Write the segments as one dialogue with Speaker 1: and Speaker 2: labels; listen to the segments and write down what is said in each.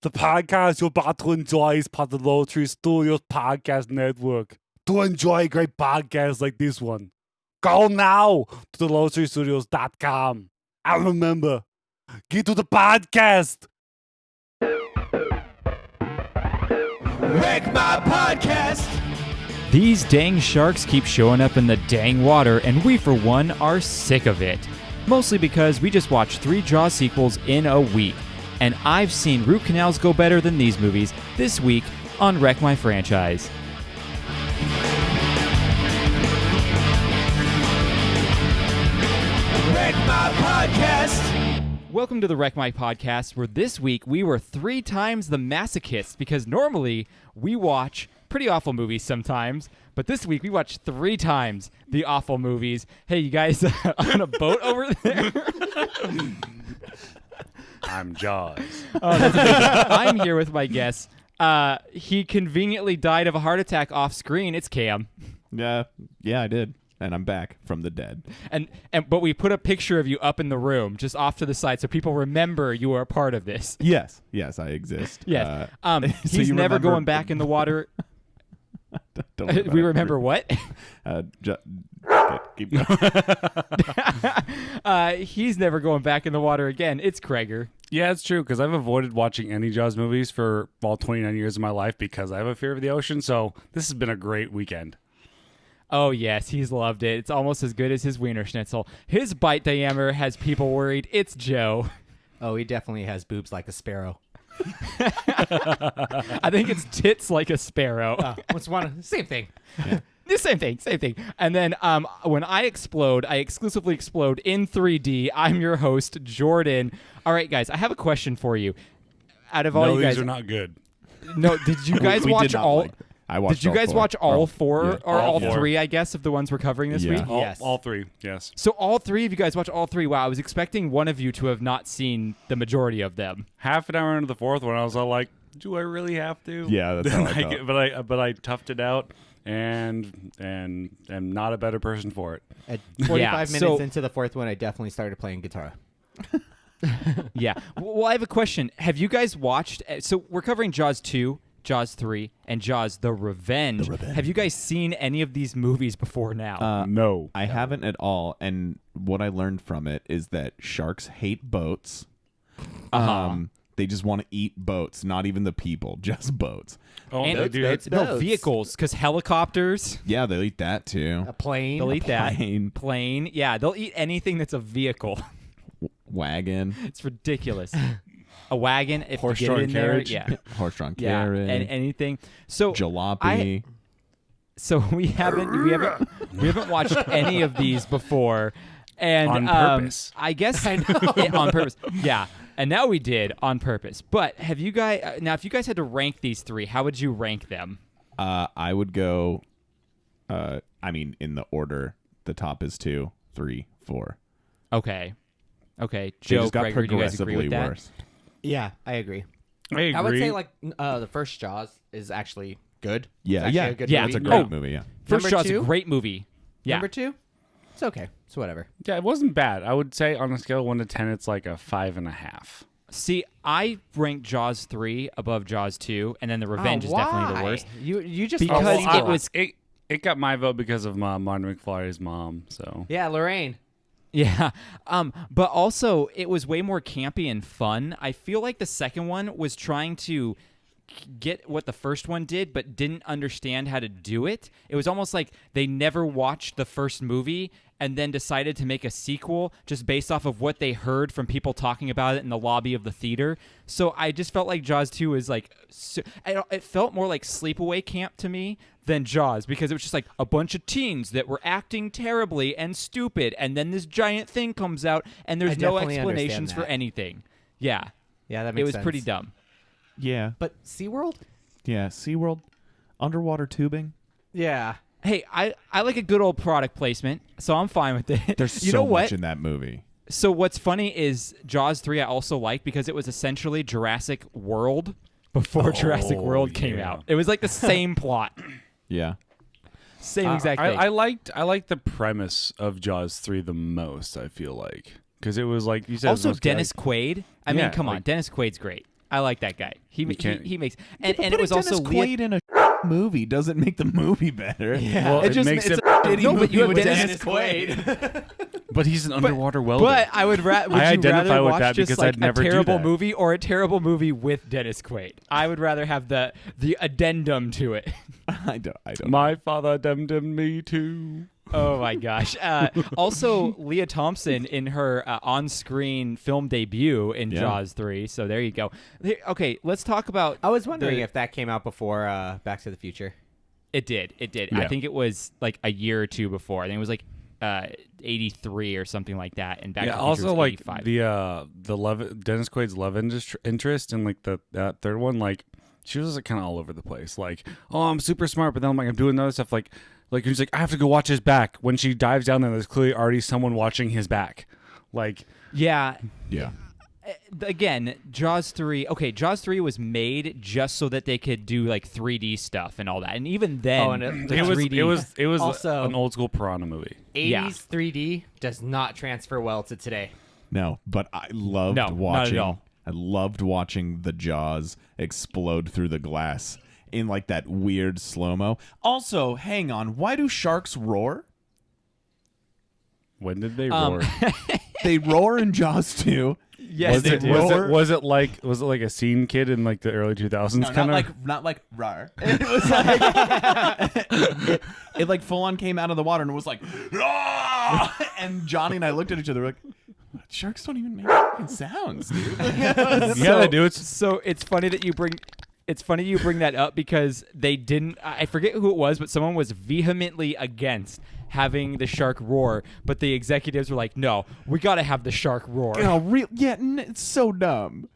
Speaker 1: The podcast you're about to enjoy is part of the LOWTREE Studios podcast network. To enjoy great podcasts like this one, go now to the LOWTREEStudios.com. And remember, get to the podcast.
Speaker 2: Wreck My Podcast.
Speaker 3: These dang sharks keep showing up in the dang water, and we, for one, are sick of it. Mostly because we just watched 3 Jaws sequels in a week, and I've seen root canals go better than these movies this week on Wreck My Franchise.
Speaker 2: Wreck My Podcast.
Speaker 3: Welcome to the Wreck My Podcast, where this week we were 3 times the masochists, because normally we watch pretty awful movies sometimes, but this week we watched 3 times the awful movies. Hey, you guys on a boat over there?
Speaker 1: I'm Jaws.
Speaker 3: I'm here with my guest. He conveniently died of a heart attack off screen. It's Cam.
Speaker 4: Yeah, I did. And I'm back from the dead.
Speaker 3: But we put a picture of you up in the room, just off to the side, so people remember you were a part of this.
Speaker 4: Yes, I exist.
Speaker 3: Yes.
Speaker 4: So
Speaker 3: He's
Speaker 4: you
Speaker 3: never
Speaker 4: remember-
Speaker 3: going back in the water.
Speaker 4: Don't
Speaker 3: We remember what?
Speaker 4: Keep going.
Speaker 3: He's never going back in the water again. It's Krager.
Speaker 1: Yeah, it's true, because I've avoided watching any Jaws movies for all 29 years of my life because I have a fear of the ocean, so this has been a great weekend.
Speaker 3: Oh, yes, he's loved it. It's almost as good as his Wiener Schnitzel. His bite diameter has people worried. It's Joe.
Speaker 5: Oh, he definitely has boobs like a sparrow.
Speaker 3: I think it's tits like a sparrow.
Speaker 5: What's one? Same thing.
Speaker 3: The same thing. And then when I explode, I exclusively explode in 3D. I'm your host, Jordan. All right, guys, I have a question for you. Out of all
Speaker 1: No,
Speaker 3: you guys,
Speaker 1: these are not good.
Speaker 3: no, did you guys
Speaker 4: We
Speaker 3: watch
Speaker 4: did not
Speaker 3: all?
Speaker 4: like- I watched.
Speaker 3: Did you
Speaker 4: all
Speaker 3: guys
Speaker 4: 4.
Speaker 3: watch all
Speaker 4: Oh,
Speaker 3: 4
Speaker 4: yeah.
Speaker 3: or all
Speaker 1: All 4.
Speaker 3: 3? I guess of the ones we're covering this
Speaker 4: Yeah.
Speaker 3: week.
Speaker 5: Yes.
Speaker 1: All 3, yes.
Speaker 3: So all 3 of you guys watch all 3. Wow, I was expecting one of you to have not seen the majority of them.
Speaker 1: Half an hour into the 4th one, I was all like, do I really have to?
Speaker 4: Yeah, that's how I
Speaker 1: Then
Speaker 4: felt.
Speaker 1: but I toughed it out and am not a better person for it.
Speaker 5: At 45
Speaker 3: so-
Speaker 5: minutes into the 4th one, I definitely started playing guitar.
Speaker 3: Yeah. Well, I have a question. Have you guys watched? So we're covering Jaws 2, Jaws 3, and Jaws: The Revenge. Have you guys seen any of these movies before now?
Speaker 1: No.
Speaker 4: I haven't at all. And what I learned from it is that sharks hate boats. They just want to eat boats, not even the people, just boats.
Speaker 1: Oh,
Speaker 3: and
Speaker 1: they do.
Speaker 3: no vehicles, because helicopters.
Speaker 4: Yeah, they'll eat that too.
Speaker 5: A plane.
Speaker 3: They'll eat that.
Speaker 4: plane.
Speaker 3: Plane. Yeah, they'll eat anything that's a vehicle.
Speaker 4: Wagon,
Speaker 3: It's ridiculous. A wagon, if you
Speaker 1: Horse-drawn
Speaker 3: get in there,
Speaker 1: carriage.
Speaker 3: yeah,
Speaker 4: horse-drawn
Speaker 3: yeah,
Speaker 4: carriage,
Speaker 3: and anything. So
Speaker 4: jalopy.
Speaker 3: So we haven't watched any of these before, and
Speaker 1: On purpose.
Speaker 3: I guess on purpose. Yeah, and now we did on purpose. But have you guys now? If you guys had to rank these 3, how would you rank them?
Speaker 4: I would go. In the order. The top is 2, 3, 4.
Speaker 3: Okay,
Speaker 4: They
Speaker 3: Joe,
Speaker 4: just got
Speaker 3: Gregory, do you guys agree
Speaker 4: progressively
Speaker 3: with that?
Speaker 4: worse.
Speaker 5: Yeah, I agree.
Speaker 1: I agree.
Speaker 5: I would say like the first Jaws is actually good.
Speaker 4: Yeah,
Speaker 5: It's actually
Speaker 4: yeah,
Speaker 5: a good
Speaker 3: yeah,
Speaker 5: movie.
Speaker 4: It's a great
Speaker 3: Oh.
Speaker 4: movie. Yeah.
Speaker 3: First
Speaker 5: Number
Speaker 3: Shot's a
Speaker 5: 2?
Speaker 3: great movie. Yeah,
Speaker 5: Number 2, it's okay. It's whatever.
Speaker 1: Yeah, it wasn't bad. I would say on a scale of 1 to 10, it's like a 5.5.
Speaker 3: see, I ranked Jaws 3 above Jaws 2, and then The Revenge is definitely the worst.
Speaker 5: You just
Speaker 3: Because
Speaker 5: almost-
Speaker 3: it was-
Speaker 1: It got my vote because of Martin McFly's mom. So
Speaker 5: yeah, Lorraine.
Speaker 3: Yeah. But also it was way more campy and fun. I feel like the second one was trying to get what the first one did but didn't understand how to do it. It was almost like they never watched the first movie and then decided to make a sequel just based off of what they heard from people talking about it in the lobby of the theater. So I just felt like Jaws 2 was like it felt more like Sleepaway Camp to me than Jaws, because it was just like a bunch of teens that were acting terribly and stupid, and then this giant thing comes out and there's
Speaker 5: I
Speaker 3: no
Speaker 5: definitely
Speaker 3: explanations
Speaker 5: understand
Speaker 3: for
Speaker 5: that.
Speaker 3: anything. Yeah.
Speaker 5: Yeah, that makes
Speaker 3: It was
Speaker 5: sense.
Speaker 3: pretty dumb.
Speaker 4: Yeah.
Speaker 5: But SeaWorld?
Speaker 4: Yeah. SeaWorld, underwater tubing.
Speaker 5: Yeah.
Speaker 3: Hey, I like a good old product placement, so I'm fine with it.
Speaker 4: There's
Speaker 3: you
Speaker 4: so
Speaker 3: know what?
Speaker 4: much in that movie.
Speaker 3: So what's funny is Jaws 3 I also liked because it was essentially Jurassic World before Jurassic World came
Speaker 1: yeah.
Speaker 3: out. It was like the same plot.
Speaker 4: Yeah.
Speaker 3: Same exact thing.
Speaker 1: I liked the premise of Jaws 3 the most, I feel like. Because it was like you said.
Speaker 3: Also,
Speaker 1: it was
Speaker 3: Dennis
Speaker 1: like,
Speaker 3: Quaid. I mean,
Speaker 1: Yeah,
Speaker 3: come on.
Speaker 1: like-
Speaker 3: Dennis Quaid's great. I like that guy. He makes and it was
Speaker 4: Dennis
Speaker 3: also
Speaker 4: Quaid in a movie doesn't make the movie better.
Speaker 5: Yeah.
Speaker 1: Well,
Speaker 3: It just
Speaker 1: makes
Speaker 3: it's
Speaker 1: it.
Speaker 3: a shitty
Speaker 5: No, but
Speaker 3: movie
Speaker 5: you have
Speaker 3: with
Speaker 5: Dennis Quaid.
Speaker 1: But he's an underwater welder.
Speaker 3: But I would would
Speaker 1: I
Speaker 3: you
Speaker 1: identify
Speaker 3: rather
Speaker 1: with
Speaker 3: watch
Speaker 1: that
Speaker 3: just
Speaker 1: because
Speaker 3: like
Speaker 1: I'd never
Speaker 3: a
Speaker 1: do
Speaker 3: terrible
Speaker 1: that.
Speaker 3: movie or a terrible movie with Dennis Quaid? I would rather have the addendum to it.
Speaker 4: I don't.
Speaker 1: My father damned me too.
Speaker 3: Oh my gosh! Also, Leah Thompson in her on-screen film debut in
Speaker 4: Yeah.
Speaker 3: Jaws 3. So there you go. Okay, let's talk about.
Speaker 5: I was wondering if that came out before Back to the Future.
Speaker 3: It did. It did.
Speaker 1: Yeah.
Speaker 3: I think it was like a year or two before. I think it was like 83 or something like that. And Back to the Future
Speaker 1: also
Speaker 3: was
Speaker 1: like
Speaker 3: 85.
Speaker 1: the Dennis Quaid's love interest in like that third one, like she was like kind of all over the place. Like, oh, I'm super smart, but then I'm doing other stuff. Like he's like, I have to go watch his back. When she dives down there, there's clearly already someone watching his back. Like,
Speaker 3: Yeah.
Speaker 4: Yeah.
Speaker 3: Again, Jaws 3. Okay, Jaws 3 was made just so that they could do like 3D stuff and all that. And even then,
Speaker 5: and
Speaker 3: the
Speaker 1: it
Speaker 3: 3D
Speaker 1: was
Speaker 5: Also-
Speaker 1: an old school piranha movie.
Speaker 5: 80s
Speaker 3: Yeah.
Speaker 5: 3D does not transfer well to today.
Speaker 4: No, but I loved
Speaker 3: No, not at
Speaker 4: watching.
Speaker 3: all.
Speaker 4: I loved watching the jaws explode through the glass in like that weird slow mo. Also, hang on, why do sharks roar?
Speaker 1: When did they roar?
Speaker 4: They roar in Jaws 2.
Speaker 3: Yes, they do.
Speaker 1: Was it like a scene kid in like the early 2000s
Speaker 4: No,
Speaker 1: kind of?
Speaker 4: not like rar. It was like it like full on came out of the water and it was like "Ah!" And Johnny and I looked at each other like sharks don't even make fucking sounds, dude.
Speaker 1: Yeah, they do.
Speaker 3: So it's funny that you bring. It's funny you bring that up because they didn't. I forget who it was, but someone was vehemently against having the shark roar. But the executives were like, "No, we got to have the shark roar."
Speaker 4: It's so dumb.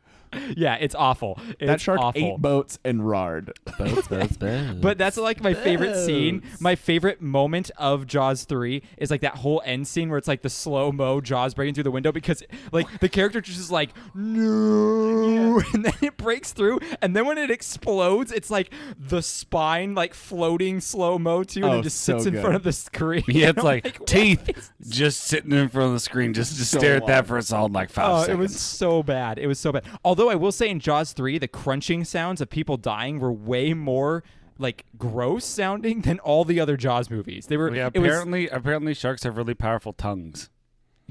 Speaker 3: Yeah, it's awful.
Speaker 4: That shark
Speaker 3: awful.
Speaker 4: ate boats and roared.
Speaker 3: But that's like my favorite scene. My favorite moment of Jaws 3 is like that whole end scene where it's like the slow-mo Jaws breaking through the window because like the character just is like, no, and then it breaks through. And then when it explodes, it's like the spine like floating slow-mo too and
Speaker 4: Oh,
Speaker 3: then just
Speaker 4: so
Speaker 3: sits in
Speaker 4: good.
Speaker 3: front of the screen.
Speaker 1: Yeah, it's
Speaker 3: I'm
Speaker 1: like
Speaker 3: what
Speaker 1: teeth
Speaker 3: is-
Speaker 1: just sitting in front of the screen. Just
Speaker 4: So
Speaker 1: stare at that
Speaker 4: long.
Speaker 1: for a solid like 5
Speaker 3: Oh,
Speaker 1: seconds.
Speaker 3: it was so bad. It was so bad. Although I will say in Jaws 3, the crunching sounds of people dying were way more like gross sounding than all the other Jaws movies. They were.
Speaker 1: Yeah,
Speaker 3: it was-
Speaker 1: apparently sharks have really powerful tongues.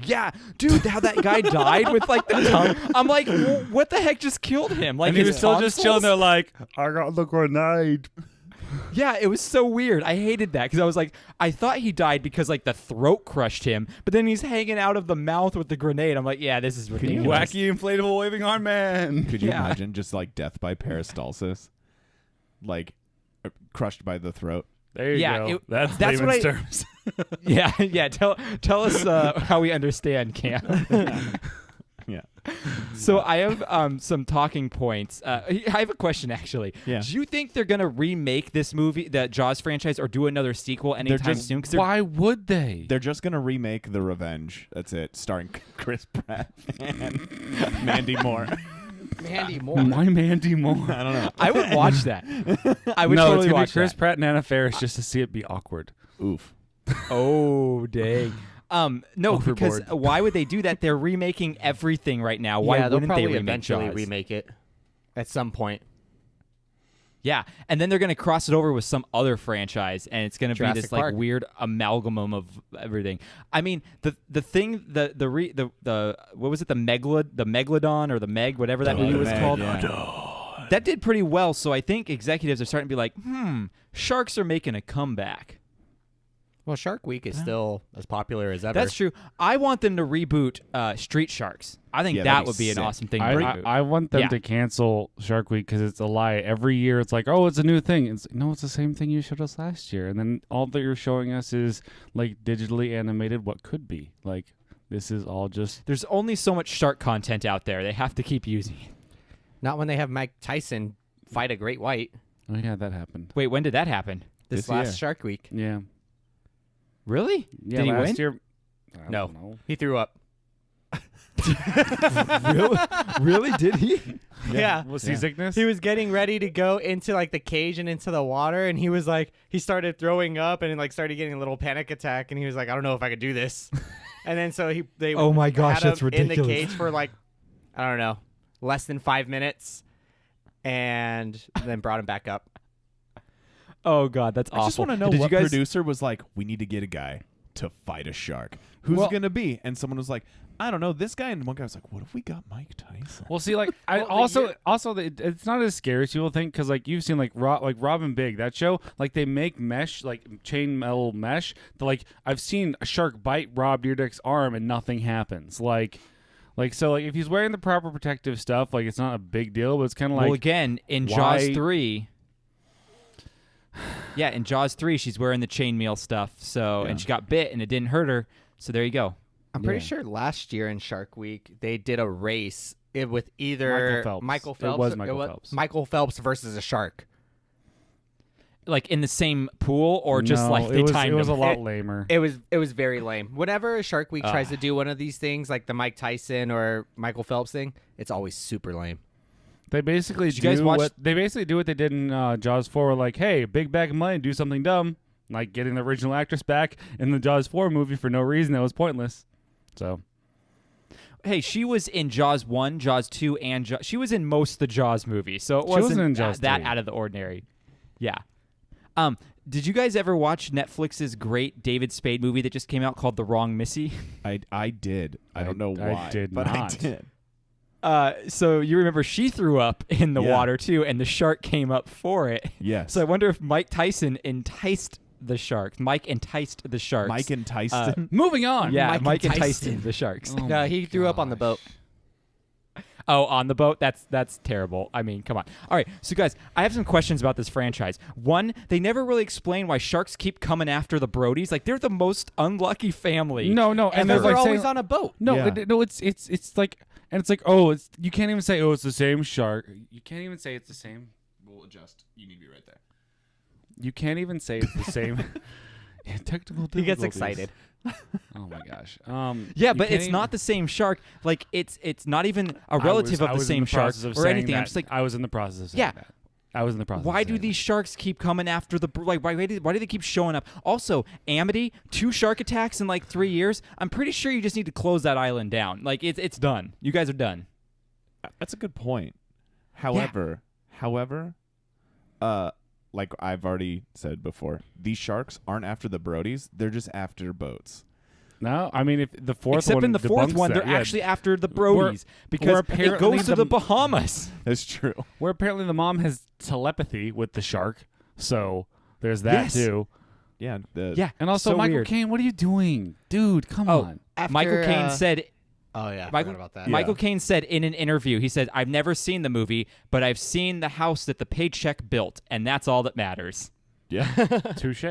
Speaker 3: yeah, dude, how that guy died with like the tongue. I'm like, what the heck just killed him? Like
Speaker 1: And he
Speaker 3: his
Speaker 1: was still just chilling there
Speaker 3: tonsils?
Speaker 1: like, I got the grenade.
Speaker 3: Yeah, it was so weird. I hated that because I was like, I thought he died because like the throat crushed him, but then he's hanging out of the mouth with the grenade. I'm like, yeah, this is ridiculous.
Speaker 1: Wacky inflatable waving arm man.
Speaker 4: Could you
Speaker 3: Yeah.
Speaker 4: imagine just like death by peristalsis? Like crushed by the throat.
Speaker 1: There you
Speaker 3: Yeah,
Speaker 1: go. That's
Speaker 3: what
Speaker 1: layman's
Speaker 3: I-
Speaker 1: terms.
Speaker 3: Yeah. Tell us how we understand, Cam.
Speaker 4: Yeah.
Speaker 3: So I have some talking points. I have a question actually.
Speaker 4: Yeah.
Speaker 3: Do you think they're gonna remake this movie, the Jaws franchise, or do another sequel anytime
Speaker 4: just-
Speaker 3: soon? 'Cause
Speaker 1: Why would they?
Speaker 4: They're just gonna remake The Revenge. That's it, starring Chris Pratt and Mandy Moore.
Speaker 5: Mandy Moore.
Speaker 1: Why Mandy Moore?
Speaker 4: I don't know.
Speaker 3: I would watch that. I would
Speaker 1: no,
Speaker 3: totally
Speaker 1: it's gonna
Speaker 3: watch
Speaker 1: be Chris
Speaker 3: that.
Speaker 1: Pratt and Anna Faris just to see it be awkward.
Speaker 4: Oof.
Speaker 3: Oh dang. No, because
Speaker 1: Overboard.
Speaker 3: why would they do that? They're remaking everything right now. Why
Speaker 5: yeah, they'll
Speaker 3: wouldn't they
Speaker 5: probably
Speaker 3: remake
Speaker 5: eventually
Speaker 3: Jaws?
Speaker 5: remake it at some point.
Speaker 3: Yeah, and then they're gonna cross it over with some other franchise, and it's gonna be
Speaker 5: Jurassic
Speaker 3: this like
Speaker 5: Park.
Speaker 3: weird amalgam of everything. I mean, the thing, the what was it, the Megalodon or the Meg, whatever that movie was
Speaker 4: Meg,
Speaker 3: called.
Speaker 4: yeah.
Speaker 3: That did pretty well. So I think executives are starting to be like, sharks are making a comeback.
Speaker 5: Well, Shark Week is still as popular as ever.
Speaker 3: That's true. I want them to reboot Street Sharks. I think
Speaker 4: Yeah,
Speaker 3: that
Speaker 4: that'd be
Speaker 3: would be an
Speaker 4: sick.
Speaker 3: awesome thing to
Speaker 1: I
Speaker 3: reboot.
Speaker 1: want them
Speaker 3: Yeah.
Speaker 1: to cancel Shark Week because it's a lie. Every year it's like, oh, it's a new thing. No, it's the same thing you showed us last year. And then all that you're showing us is like digitally animated what could be. Like this is all just
Speaker 3: There's only so much shark content out there. They have to keep using it.
Speaker 5: Not when they have Mike Tyson fight a great white
Speaker 1: oh yeah, that happened.
Speaker 3: Wait, when did that happen?
Speaker 5: this
Speaker 4: This
Speaker 5: last
Speaker 4: year.
Speaker 5: Shark Week.
Speaker 1: Yeah.
Speaker 3: Really?
Speaker 1: Yeah,
Speaker 3: Did he
Speaker 1: last
Speaker 3: win?
Speaker 1: year I
Speaker 5: No.
Speaker 1: don't know.
Speaker 5: He threw up.
Speaker 3: Really? Did he?
Speaker 5: Yeah.
Speaker 1: Was seasickness?
Speaker 5: He was getting ready to go into like the cage and into the water, and he was like, he started throwing up and like started getting a little panic attack, and he was like, I don't know if I could do this. And then so they
Speaker 3: Oh my gosh,
Speaker 5: had him
Speaker 3: that's
Speaker 5: in the
Speaker 3: ridiculous.
Speaker 5: cage for like, I don't know, less than 5 minutes, and then brought him back up.
Speaker 3: Oh God, that's awful.
Speaker 4: I just want to know
Speaker 3: Did
Speaker 4: what
Speaker 3: you guys...
Speaker 4: producer was like, we need to get a guy to fight a shark. Who's it going to be? And someone was like, I don't know, this guy. And one guy was like, what if we got Mike Tyson?
Speaker 1: Well, see, like, I it's not as scary as people think, because, like, you've seen, like, Robin Big, that show, like, they make mesh, like, chain metal mesh. Like, I've seen a shark bite Rob Dyrdek's arm and nothing happens. Like, so, like, if he's wearing the proper protective stuff, like, it's not a big deal, but it's kind of like...
Speaker 3: Well, again, in Jaws 3... Yeah, in Jaws 3, she's wearing the chainmail stuff, so and she got bit, and it didn't hurt her, so there you go.
Speaker 5: I'm pretty sure last year in Shark Week they did a race with either
Speaker 1: Michael Phelps. It was Michael Phelps.
Speaker 5: Michael Phelps versus a shark.
Speaker 3: Like in the same pool, or just
Speaker 1: No,
Speaker 3: like they timed
Speaker 1: it was a
Speaker 3: them?
Speaker 1: lot lamer.
Speaker 5: It was very lame. Whenever Shark Week tries to do one of these things, like the Mike Tyson or Michael Phelps thing, it's always super lame.
Speaker 1: They basically
Speaker 3: you guys watch-
Speaker 1: what they did in Jaws 4. Were like, hey, big bag of money, do something dumb, like getting the original actress back in the Jaws 4 movie for no reason that was pointless. So,
Speaker 3: Hey, she was in Jaws 1, Jaws 2, and she was in most of the Jaws movies, so it wasn't
Speaker 1: in Jaws
Speaker 3: that
Speaker 1: 3.
Speaker 3: out of the ordinary. Yeah. Did you guys ever watch Netflix's great David Spade movie that just came out called The Wrong Missy?
Speaker 4: I did. I don't know why.
Speaker 1: I did
Speaker 4: but
Speaker 1: not.
Speaker 4: I did.
Speaker 3: So you remember she threw up in the water too, and the shark came up for it.
Speaker 4: Yes.
Speaker 3: So I wonder if Mike Tyson enticed the sharks. Mike enticed the sharks.
Speaker 4: Mike and Tyson.
Speaker 1: moving on.
Speaker 3: Yeah,
Speaker 5: Mike
Speaker 3: Mike
Speaker 5: enticed
Speaker 3: enticed the sharks.
Speaker 1: Oh
Speaker 5: No,
Speaker 1: my
Speaker 5: he threw up on the boat.
Speaker 3: Oh, on the boat? That's terrible. I mean, come on. All right, so guys, I have some questions about this franchise. One, they never really explain why sharks keep coming after the Brodies. Like, they're the most unlucky family.
Speaker 1: No, and
Speaker 5: And
Speaker 1: there's
Speaker 5: they're
Speaker 1: like
Speaker 5: always
Speaker 1: saying,
Speaker 5: on a boat.
Speaker 1: no,
Speaker 4: Yeah.
Speaker 1: it's like, and it's like, oh, you can't even say, oh, it's the same shark. You can't even say it's the same.
Speaker 4: We'll adjust. You need to be right there.
Speaker 1: You can't even say it's the same. Technical difficulties.
Speaker 5: He gets excited.
Speaker 1: Oh my gosh.
Speaker 3: Yeah,
Speaker 1: you
Speaker 3: but
Speaker 1: can't
Speaker 3: it's
Speaker 1: even-
Speaker 3: not the same shark. Like, it's not even a
Speaker 1: I was-
Speaker 3: relative
Speaker 1: I
Speaker 3: of the
Speaker 1: was in
Speaker 3: same shark
Speaker 1: process of
Speaker 3: or
Speaker 1: saying
Speaker 3: anything. I'm
Speaker 1: that.
Speaker 3: just like,
Speaker 1: I was in the process of saying
Speaker 3: Yeah.
Speaker 1: that. I was in the process.
Speaker 3: why
Speaker 1: of
Speaker 3: do
Speaker 1: saying
Speaker 3: these sharks keep coming after the like? Why do they keep showing up? Also, Amity, 2 shark attacks in like 3 years. I'm pretty sure you just need to close that island down. Like it's done. You guys are done.
Speaker 4: That's a good point. However, like I've already said before, these sharks aren't after the Brodies. They're just after boats.
Speaker 1: No, I mean, if the fourth
Speaker 3: Except
Speaker 1: one
Speaker 3: in the fourth
Speaker 1: debunks
Speaker 3: one,
Speaker 1: that,
Speaker 3: they're
Speaker 1: yeah.
Speaker 3: actually after the Brodies because it
Speaker 1: apparently
Speaker 3: goes to the Bahamas.
Speaker 4: That's true.
Speaker 1: Where apparently the mom has telepathy with the shark, so there's that
Speaker 3: Yes.
Speaker 1: too.
Speaker 4: Yeah.
Speaker 3: Yeah,
Speaker 1: And also,
Speaker 3: so
Speaker 1: Michael
Speaker 3: weird.
Speaker 1: Caine, what are you doing, dude? Come on.
Speaker 3: Michael Caine said.
Speaker 5: Oh yeah, I
Speaker 3: Michael,
Speaker 5: forgot about that.
Speaker 3: Michael Caine said in an interview, he said, "I've never seen the movie, but I've seen the house that the paycheck built, and that's all that matters."
Speaker 4: Yeah.
Speaker 1: Touche.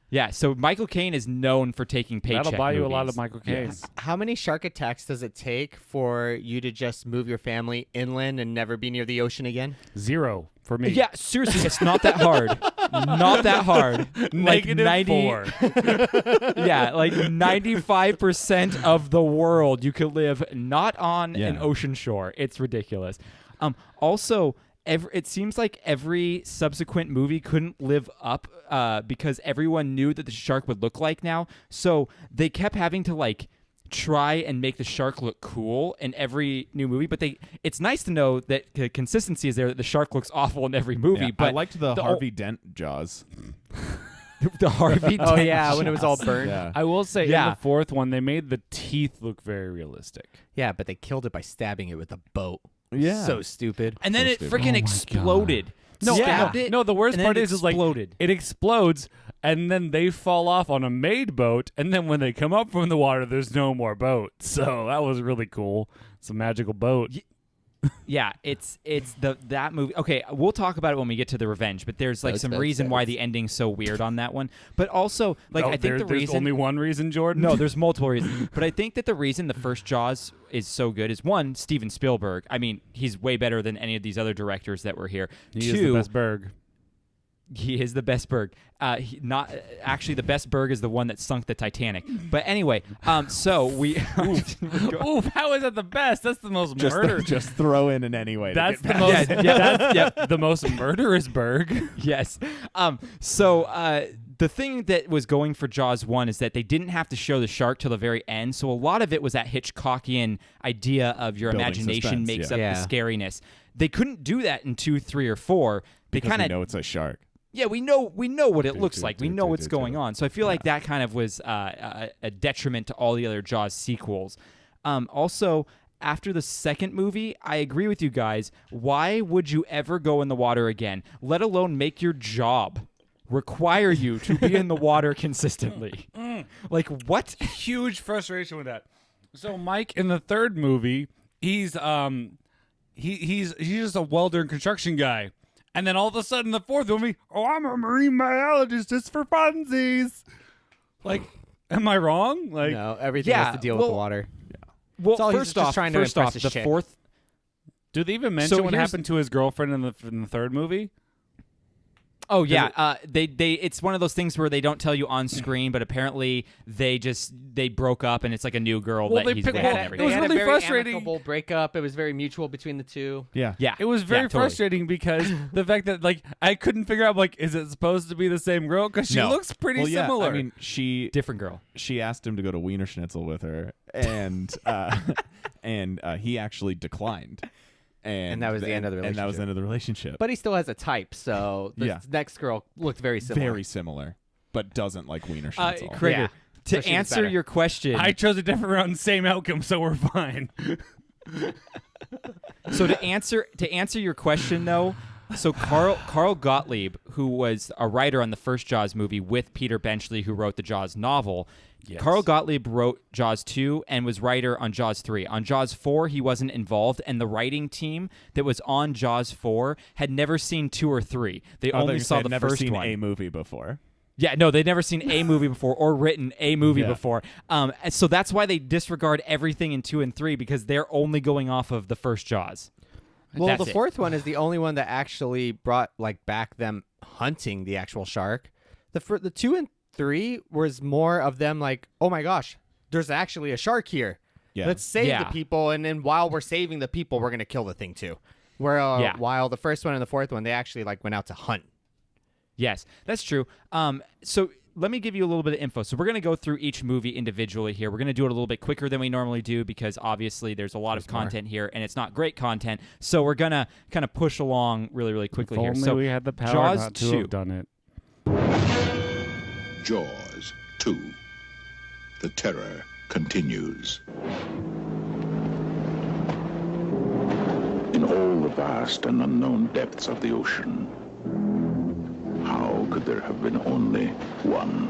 Speaker 3: Yeah, so Michael Caine is known for taking paycheck
Speaker 1: That'll buy you a lot
Speaker 3: movies.
Speaker 1: of Michael Caine.
Speaker 5: How many shark attacks does it take for you to just move your family inland and never be near the ocean again?
Speaker 1: 0 for me.
Speaker 3: Yeah, seriously, it's not that hard. Not that hard. Like
Speaker 1: -4.
Speaker 3: Yeah, like 95% of the world you could live not on an ocean shore. It's ridiculous. Also, it seems like every subsequent movie couldn't live up because everyone knew that the shark would look like now. So they kept having to like try and make the shark look cool in every new movie. But it's nice to know that the consistency is there, that the shark looks awful in every movie.
Speaker 4: Yeah,
Speaker 3: But
Speaker 4: I liked the Harvey Dent Jaws.
Speaker 3: the Harvey
Speaker 5: Oh
Speaker 3: Dent
Speaker 5: yeah, when it was all
Speaker 3: shots.
Speaker 5: burned.
Speaker 4: Yeah.
Speaker 1: I will say, in
Speaker 3: Yeah.
Speaker 1: the fourth one, they made the teeth look very realistic.
Speaker 5: Yeah, but they killed it by stabbing it with a boat.
Speaker 4: Yeah.
Speaker 5: So stupid.
Speaker 3: And then
Speaker 4: So
Speaker 3: it
Speaker 4: stupid.
Speaker 3: freaking
Speaker 1: Oh my
Speaker 3: exploded.
Speaker 1: No,
Speaker 3: Stabbed
Speaker 1: no,
Speaker 3: it,
Speaker 1: no, the worst
Speaker 3: and then
Speaker 1: part
Speaker 3: it
Speaker 1: is like
Speaker 3: exploded.
Speaker 1: it explodes, and then they fall off on a made boat, and then when they come up from the water, there's no more boat. So that was really cool. It's a magical boat.
Speaker 3: Yeah, it's that movie. Okay, we'll talk about it when we get to the revenge. But there's like some reason why the ending's so weird on that one. But also, like I think the
Speaker 1: there's
Speaker 3: reason
Speaker 1: only one reason, Jordan.
Speaker 3: No, there's multiple reasons. But I think that the reason the first Jaws is so good is one, Steven Spielberg. I mean, he's way better than any of these other directors that were here.
Speaker 1: he
Speaker 3: Two,
Speaker 1: is the best Berg.
Speaker 3: He is the best Berg. Not actually, the best Berg is the one that sunk the Titanic. But anyway, so we.
Speaker 1: Oof, how is that the best? That's the most
Speaker 4: Just,
Speaker 1: murder.
Speaker 4: just throw in an anyway.
Speaker 1: That's
Speaker 4: to
Speaker 1: the
Speaker 4: get
Speaker 1: most.
Speaker 4: back.
Speaker 3: Yeah.
Speaker 1: The most murderous Berg.
Speaker 3: Yes. So the thing that was going for Jaws 1 is that they didn't have to show the shark till the very end. So a lot of it was that Hitchcockian idea of your
Speaker 4: Building
Speaker 3: imagination
Speaker 4: suspense,
Speaker 3: makes
Speaker 4: yeah.
Speaker 3: up
Speaker 5: Yeah.
Speaker 3: the scariness. They couldn't do that in 2, 3, or 4. They
Speaker 4: Because
Speaker 3: kind
Speaker 4: we
Speaker 3: of
Speaker 4: know it's a shark.
Speaker 3: Yeah, we know what it looks like. We know what's going on. So I feel like that kind of was a detriment to all the other Jaws sequels. Also, after the second movie, I agree with you guys. Why would you ever go in the water again, let alone make your job require you to be in the water consistently? Like, what?
Speaker 1: Huge frustration with that. So Mike in the third movie, he's just a welder and construction guy. And then all of a sudden the fourth movie, I'm a marine biologist just for funsies. Like, am I wrong? Like,
Speaker 5: No, everything has to deal with the water.
Speaker 3: Well,
Speaker 5: all he's
Speaker 3: first
Speaker 5: just
Speaker 3: off,
Speaker 5: trying to impress his
Speaker 3: the
Speaker 5: chick.
Speaker 3: fourth.
Speaker 1: do they even mention
Speaker 3: So
Speaker 1: what
Speaker 3: here's-
Speaker 1: happened to his girlfriend in the third movie?
Speaker 3: Oh yeah, they it's one of those things where they don't tell you on screen, but apparently they broke up and it's like a new girl
Speaker 1: Well,
Speaker 3: that
Speaker 1: they
Speaker 3: he's
Speaker 1: picked-
Speaker 3: with
Speaker 1: well,
Speaker 3: and
Speaker 1: it
Speaker 3: everything.
Speaker 1: was
Speaker 5: They had
Speaker 1: really
Speaker 5: a very
Speaker 1: frustrating.
Speaker 5: amicable breakup. It was very mutual between the two.
Speaker 4: Yeah.
Speaker 3: Yeah,
Speaker 1: It was very
Speaker 3: totally.
Speaker 1: frustrating because the fact that like I couldn't figure out like is it supposed to be the same girl because she
Speaker 4: No.
Speaker 1: looks pretty
Speaker 4: Well, yeah,
Speaker 1: similar.
Speaker 4: I mean, she
Speaker 3: Different girl.
Speaker 4: asked him to go to Wiener Schnitzel with her, and he actually declined. And
Speaker 5: that was the end of the
Speaker 4: And that was
Speaker 5: relationship.
Speaker 4: the end of the relationship.
Speaker 5: But he still has a type, so the
Speaker 4: Yeah.
Speaker 5: next girl looked very similar.
Speaker 4: very similar, but doesn't like Wiener Schnitzel.
Speaker 3: Krieger,
Speaker 5: Yeah.
Speaker 3: to
Speaker 5: So she was
Speaker 3: answer
Speaker 5: better.
Speaker 3: your question,
Speaker 1: I chose a different route and same outcome, so we're fine.
Speaker 3: so to answer your question though, so Carl Gottlieb, who was a writer on the first Jaws movie with Peter Benchley, who wrote the Jaws novel. Carl Gottlieb wrote Jaws 2 and was writer on Jaws 3. On Jaws 4, he wasn't involved, and the writing team that was on Jaws 4 had never seen 2 or 3. They only saw the
Speaker 4: never
Speaker 3: first
Speaker 4: seen
Speaker 3: one.
Speaker 4: a movie before.
Speaker 3: Yeah, no, they'd never seen a movie before or written a movie
Speaker 4: Yeah.
Speaker 3: before. So that's why they disregard everything in 2 and 3 because they're only going off of the first Jaws.
Speaker 5: Well,
Speaker 3: That's
Speaker 5: the
Speaker 3: it.
Speaker 5: fourth one is the only one that actually brought like back them hunting the actual shark. The 2 and 3 was more of them like, oh my gosh, there's actually a shark here.
Speaker 4: Yeah.
Speaker 5: Let's save
Speaker 3: Yeah.
Speaker 5: the people, and then while we're saving the people, we're gonna kill the thing too. Where
Speaker 3: Yeah.
Speaker 5: while the first one and the fourth one, they actually like went out to hunt.
Speaker 3: Yes, that's true. So let me give you a little bit of info. So we're going to go through each movie individually here. We're going to do it a little bit quicker than we normally do because obviously there's a lot of content here and it's not great content. So we're going to kind of push along really, really quickly
Speaker 1: If
Speaker 3: here.
Speaker 1: only
Speaker 3: So
Speaker 1: we had the power
Speaker 3: Jaws
Speaker 1: not to
Speaker 3: 2.
Speaker 1: have done it.
Speaker 6: Jaws 2. The terror continues. In all the vast and unknown depths of the ocean, how could there have been only one?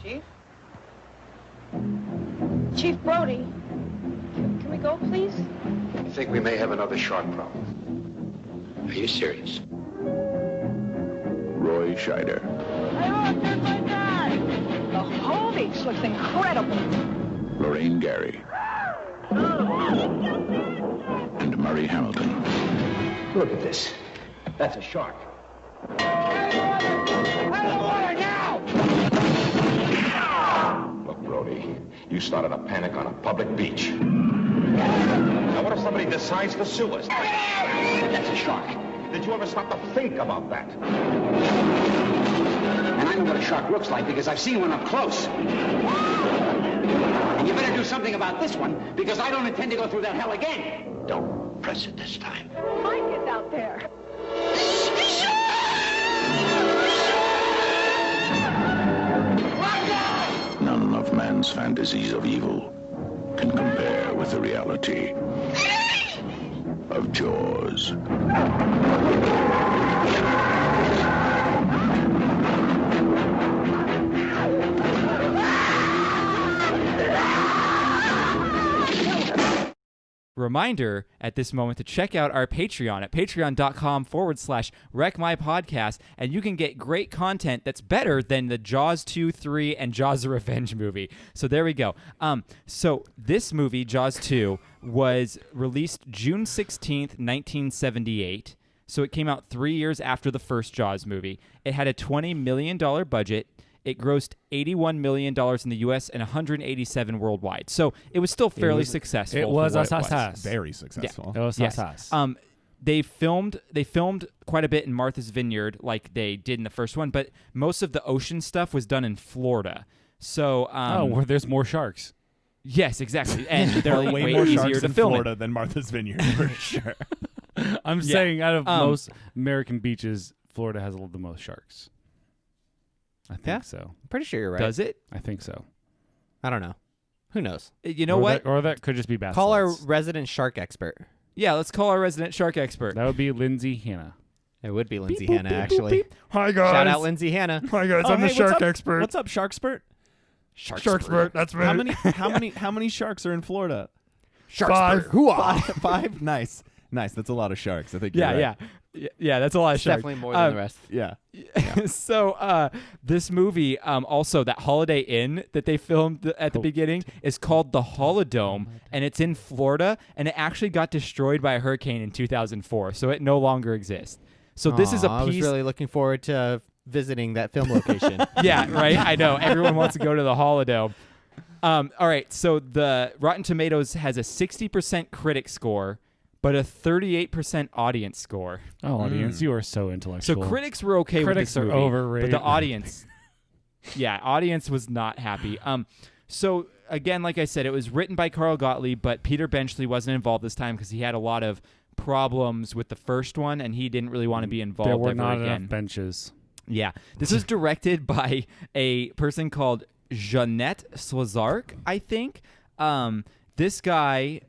Speaker 7: Chief? Chief Brody, can we go, please?
Speaker 8: I think we may have another shark problem. Are you serious?
Speaker 6: Roy Scheider,
Speaker 7: The whole beach looks incredible.
Speaker 6: Lorraine Gary, and Murray Hamilton.
Speaker 8: Look at this. That's a shark. Look, Brody, you started a panic on a public beach. Now, what if somebody decides to sue us? That's a shark. Did you ever stop to think about that?
Speaker 9: And I know what a shark looks like because I've seen one up close. And you better do something about this one because I don't intend to go through that hell again.
Speaker 8: Don't press it this time.
Speaker 7: Mike is out there.
Speaker 6: None of man's fantasies of evil can compare with the reality of Jaws.
Speaker 3: Reminder at this moment to check out our Patreon at patreon.com/wreckmypodcast, and you can get great content that's better than the Jaws 2, 3, and Jaws the Revenge movie. So there we go. So this movie, Jaws 2, was released June 16th, 1978. So it came out 3 years after the first Jaws movie. It had a $20 million budget. It grossed $81 million in the U.S. and $187 worldwide. So it was still fairly successful.
Speaker 1: It
Speaker 3: for
Speaker 1: was
Speaker 3: what
Speaker 1: a
Speaker 3: it was.
Speaker 1: success.
Speaker 4: Very successful.
Speaker 1: It was
Speaker 3: Yes.
Speaker 1: success.
Speaker 3: They filmed quite a bit in Martha's Vineyard like they did in the first one, but most of the ocean stuff was done in Florida. So
Speaker 1: where there's more sharks.
Speaker 3: yes, exactly. And they're
Speaker 4: There are way
Speaker 3: way
Speaker 4: more
Speaker 3: easier
Speaker 4: sharks
Speaker 3: to
Speaker 4: in
Speaker 3: film
Speaker 4: Florida
Speaker 3: it.
Speaker 4: than Martha's Vineyard for sure.
Speaker 1: I'm saying out of most
Speaker 3: Um,
Speaker 1: American beaches, Florida has the most sharks. I think
Speaker 5: Yeah?
Speaker 1: so.
Speaker 5: Pretty sure you're right.
Speaker 3: Does it?
Speaker 1: I think so.
Speaker 5: I don't know. Who knows?
Speaker 3: You know
Speaker 1: or
Speaker 3: what?
Speaker 1: Or that could just be bass.
Speaker 5: Call our
Speaker 1: sleds.
Speaker 5: resident shark expert.
Speaker 3: Yeah, let's call our resident shark expert.
Speaker 1: That would be Lindsay Hanna.
Speaker 5: It would be Lindsay
Speaker 3: boop,
Speaker 5: Hanna,
Speaker 3: beep, boop,
Speaker 5: actually.
Speaker 3: beep.
Speaker 1: Hi guys.
Speaker 5: Shout out Lindsay Hanna.
Speaker 1: Hi guys.
Speaker 4: Oh,
Speaker 1: I'm the
Speaker 4: hey,
Speaker 1: shark
Speaker 4: what's up?
Speaker 1: expert.
Speaker 4: What's up, Sharkspert?
Speaker 1: Sharkspert. That's me.
Speaker 4: How many sharks are in Florida?
Speaker 1: Five.
Speaker 4: Five. Nice. That's a lot of sharks. I think. You're right.
Speaker 3: Yeah, that's a lot of
Speaker 5: It's
Speaker 3: sharks.
Speaker 5: definitely more than the rest.
Speaker 4: Yeah.
Speaker 3: So this movie, also that Holiday Inn that they filmed at the beginning is called the Holodome, and it's in Florida, and it actually got destroyed by a hurricane in 2004, so it no longer exists. So this is a
Speaker 5: I was
Speaker 3: piece.
Speaker 5: really looking forward to visiting that film location.
Speaker 3: Yeah, right. I know everyone wants to go to the Holodome. All right, so the Rotten Tomatoes has a 60% critic score, but a 38% audience score.
Speaker 1: Oh, audience, you are so
Speaker 3: So
Speaker 1: intellectual.
Speaker 3: critics were okay
Speaker 1: Critics
Speaker 3: with
Speaker 1: are
Speaker 3: this movie,
Speaker 1: overrated.
Speaker 3: but the audience, audience was not happy. So again, like I said, it was written by Carl Gottlieb, but Peter Benchley wasn't involved this time because he had a lot of problems with the first one, and he didn't really want to be involved
Speaker 1: There were
Speaker 3: ever
Speaker 1: not
Speaker 3: again.
Speaker 1: enough benches.
Speaker 3: Yeah, this was directed by a person called Jeanette Slazark, I think. This guy,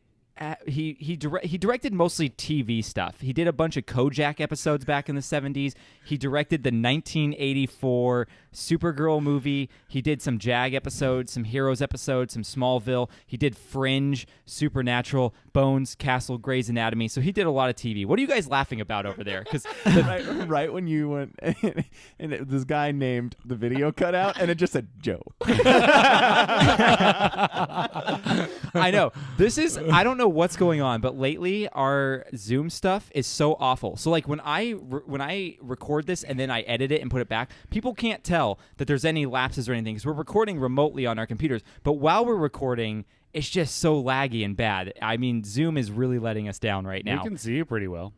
Speaker 3: he directed mostly TV stuff. He did a bunch of Kojak episodes back in the 70s. He directed the 1984 Supergirl movie. He did some Jag episodes, some Heroes episodes, some Smallville. He did Fringe, Supernatural, Bones, Castle, Grey's Anatomy. So he did a lot of TV. What are you guys laughing about over there? Because
Speaker 4: right when you went, and this guy named the video cut out, and it just said Joe.
Speaker 3: I know. I don't know what's going on, but lately our Zoom stuff is so awful. So like when I record this and then I edit it and put it back, people can't tell that there's any lapses or anything because we're recording remotely on our computers. But while we're recording, it's just so laggy and bad. I mean, Zoom is really letting us down right now.
Speaker 1: We can see you pretty well.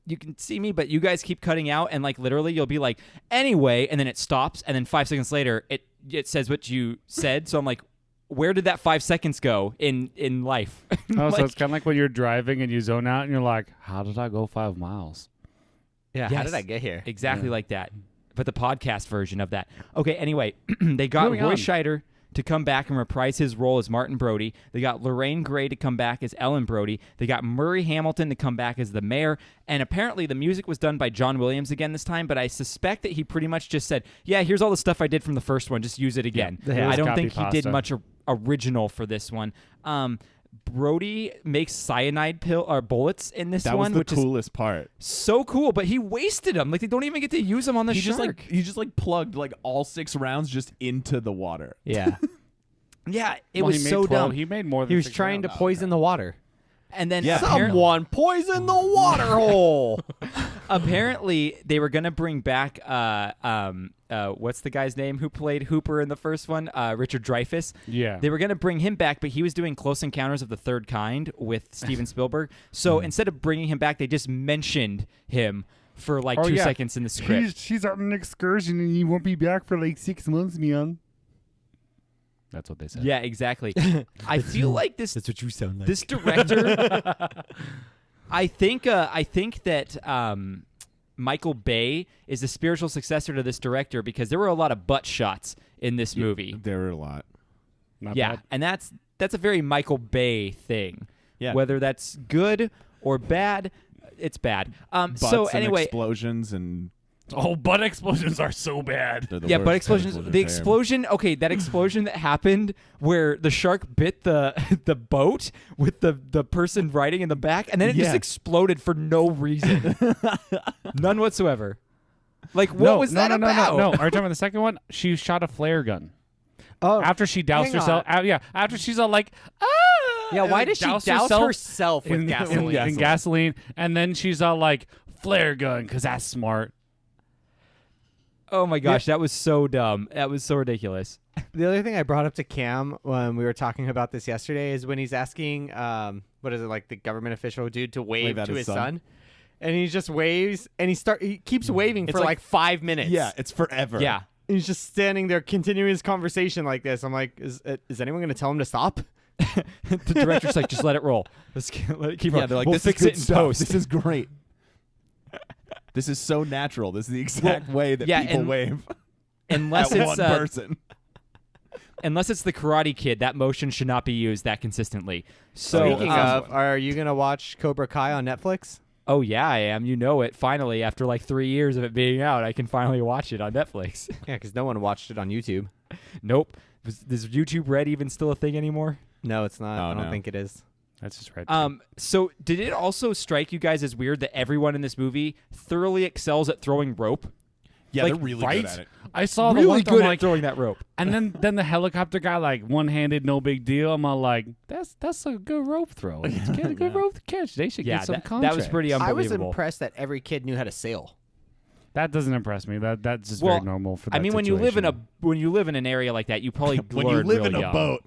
Speaker 3: You can see me, but you guys keep cutting out, and like literally you'll be like, anyway, and then it stops, and then 5 seconds later it says what you said. So I'm like, where did that 5 seconds go in life?
Speaker 1: Oh, so
Speaker 3: Like-
Speaker 1: it's kind of like when you're driving and you zone out and you're like, how did I go 5 miles?
Speaker 5: Yeah,
Speaker 3: Yes.
Speaker 5: how did I get here?
Speaker 3: Exactly like that. But the podcast version of that. Okay, anyway, they got
Speaker 1: Moving
Speaker 3: Roy
Speaker 1: on.
Speaker 3: Scheider to come back and reprise his role as Martin Brody. They got Lorraine Gray to come back as Ellen Brody. They got Murray Hamilton to come back as the mayor. And apparently the music was done by John Williams again this time, but I suspect that he pretty much just said, yeah, here's all the stuff I did from the first one. Just use it again.
Speaker 1: Yeah,
Speaker 3: I don't
Speaker 1: copy
Speaker 3: think he did
Speaker 1: pasta.
Speaker 3: much original for this one. Brody makes cyanide bullets in this
Speaker 4: That
Speaker 3: one,
Speaker 4: was the
Speaker 3: which is
Speaker 4: coolest part.
Speaker 3: so cool, but he wasted them. Like they don't even get to use them on the
Speaker 4: He
Speaker 3: shark.
Speaker 4: just plugged like all 6 rounds just into the water.
Speaker 5: Yeah.
Speaker 3: Yeah, it
Speaker 1: Well,
Speaker 3: was
Speaker 1: he made
Speaker 3: so
Speaker 1: 12
Speaker 3: dumb.
Speaker 1: He made more than
Speaker 5: He was
Speaker 1: 6
Speaker 5: trying to
Speaker 1: rounds.
Speaker 5: poison the water.
Speaker 3: And then
Speaker 4: Yeah.
Speaker 5: Someone poison the water hole.
Speaker 3: apparently they were gonna bring back what's the guy's name who played Hooper in the first one? Richard Dreyfuss.
Speaker 1: Yeah.
Speaker 3: They were gonna bring him back, but he was doing Close Encounters of the Third Kind with Steven Spielberg. So instead of bringing him back, they just mentioned him for like 2 seconds in the script.
Speaker 1: She's on an excursion and he won't be back for like 6 months, man. That's what they said.
Speaker 3: Yeah, exactly. I feel like this.
Speaker 5: That's what you sound like.
Speaker 3: This director, I think that Michael Bay is the spiritual successor to this director because there were a lot of butt shots in this movie.
Speaker 4: There were a lot.
Speaker 1: Not
Speaker 3: Yeah,
Speaker 1: bad.
Speaker 3: and that's a very Michael Bay thing.
Speaker 4: Yeah.
Speaker 3: Whether that's good or bad, it's bad.
Speaker 4: Butts
Speaker 3: So
Speaker 4: and
Speaker 3: anyway,
Speaker 4: explosions and
Speaker 1: Oh, butt explosions are so bad.
Speaker 4: they're the
Speaker 3: yeah,
Speaker 4: worst
Speaker 3: but
Speaker 4: kind of
Speaker 3: explosions. The
Speaker 4: explosion
Speaker 3: explosion. Okay, that explosion that happened where the shark bit the boat with the person riding in the back, and then it just
Speaker 4: Yeah.
Speaker 3: exploded for no reason, none whatsoever. Like, what was that about?
Speaker 1: No, are you talking about the second one? She shot a flare gun.
Speaker 5: Oh,
Speaker 1: After she doused
Speaker 5: hang
Speaker 1: herself.
Speaker 5: on.
Speaker 1: After she's all like, ah!
Speaker 5: Yeah,
Speaker 1: and
Speaker 5: why
Speaker 1: like
Speaker 5: does she
Speaker 1: douse
Speaker 5: douse herself with
Speaker 1: in
Speaker 5: gasoline?
Speaker 1: in gasoline, and then she's all like, flare gun, because that's smart.
Speaker 3: Oh my gosh, that was so dumb. That was so ridiculous.
Speaker 5: The other thing I brought up to Cam when we were talking about this yesterday is when he's asking, what is it, like the government official dude to wave
Speaker 4: at
Speaker 5: to
Speaker 4: his
Speaker 5: his
Speaker 4: son.
Speaker 5: son, and he just waves and he keeps waving for
Speaker 4: like-
Speaker 5: like 5 minutes.
Speaker 4: Yeah, it's forever.
Speaker 3: Yeah.
Speaker 5: And he's just standing there continuing his conversation like this. I'm like, is anyone going to tell him to stop?
Speaker 3: The director's like, just let it roll. Let it keep
Speaker 4: Yeah,
Speaker 3: rolling.
Speaker 4: they're like,
Speaker 3: we'll
Speaker 4: this
Speaker 3: fix
Speaker 4: is
Speaker 3: it
Speaker 4: good
Speaker 3: in
Speaker 4: stuff.
Speaker 3: post.
Speaker 4: This is great. This is so natural. This is the exact way that
Speaker 3: yeah,
Speaker 4: people
Speaker 3: and-
Speaker 4: wave
Speaker 3: Unless
Speaker 4: at
Speaker 3: it's
Speaker 4: one person.
Speaker 3: unless it's the Karate Kid, that motion should not be used that consistently. So,
Speaker 5: Speaking of, are you going to watch Cobra Kai on Netflix?
Speaker 3: oh yeah, I am. You know it. Finally, after like 3 years of it being out, I can finally watch it on Netflix.
Speaker 5: Yeah, because no one watched it on YouTube.
Speaker 3: Nope. Is YouTube Red even still a thing anymore?
Speaker 5: No, it's not.
Speaker 4: Oh,
Speaker 5: I don't
Speaker 4: no.
Speaker 5: think it is.
Speaker 1: That's just right.
Speaker 3: So did it also strike you guys as weird that everyone in this movie thoroughly excels at throwing rope?
Speaker 4: Yeah,
Speaker 3: Like,
Speaker 4: they're really
Speaker 1: right?
Speaker 4: good at it.
Speaker 1: I saw the
Speaker 3: Really
Speaker 1: one
Speaker 3: good
Speaker 1: I'm
Speaker 3: at
Speaker 1: like,
Speaker 3: throwing that rope.
Speaker 1: and then the helicopter guy like one-handed, no big deal. I'm all like, that's a good rope throw. Get a good rope catch. They should
Speaker 3: Yeah,
Speaker 1: get some
Speaker 3: that was
Speaker 1: contracts.
Speaker 3: pretty
Speaker 5: I was
Speaker 3: unbelievable.
Speaker 5: impressed that every kid knew how to sail.
Speaker 1: That doesn't impress me. That's just
Speaker 3: Well,
Speaker 1: very normal for that
Speaker 3: I mean, when you live in an area like that, you probably
Speaker 4: When you
Speaker 3: learn
Speaker 4: live
Speaker 3: real
Speaker 4: in a
Speaker 3: young.
Speaker 4: boat.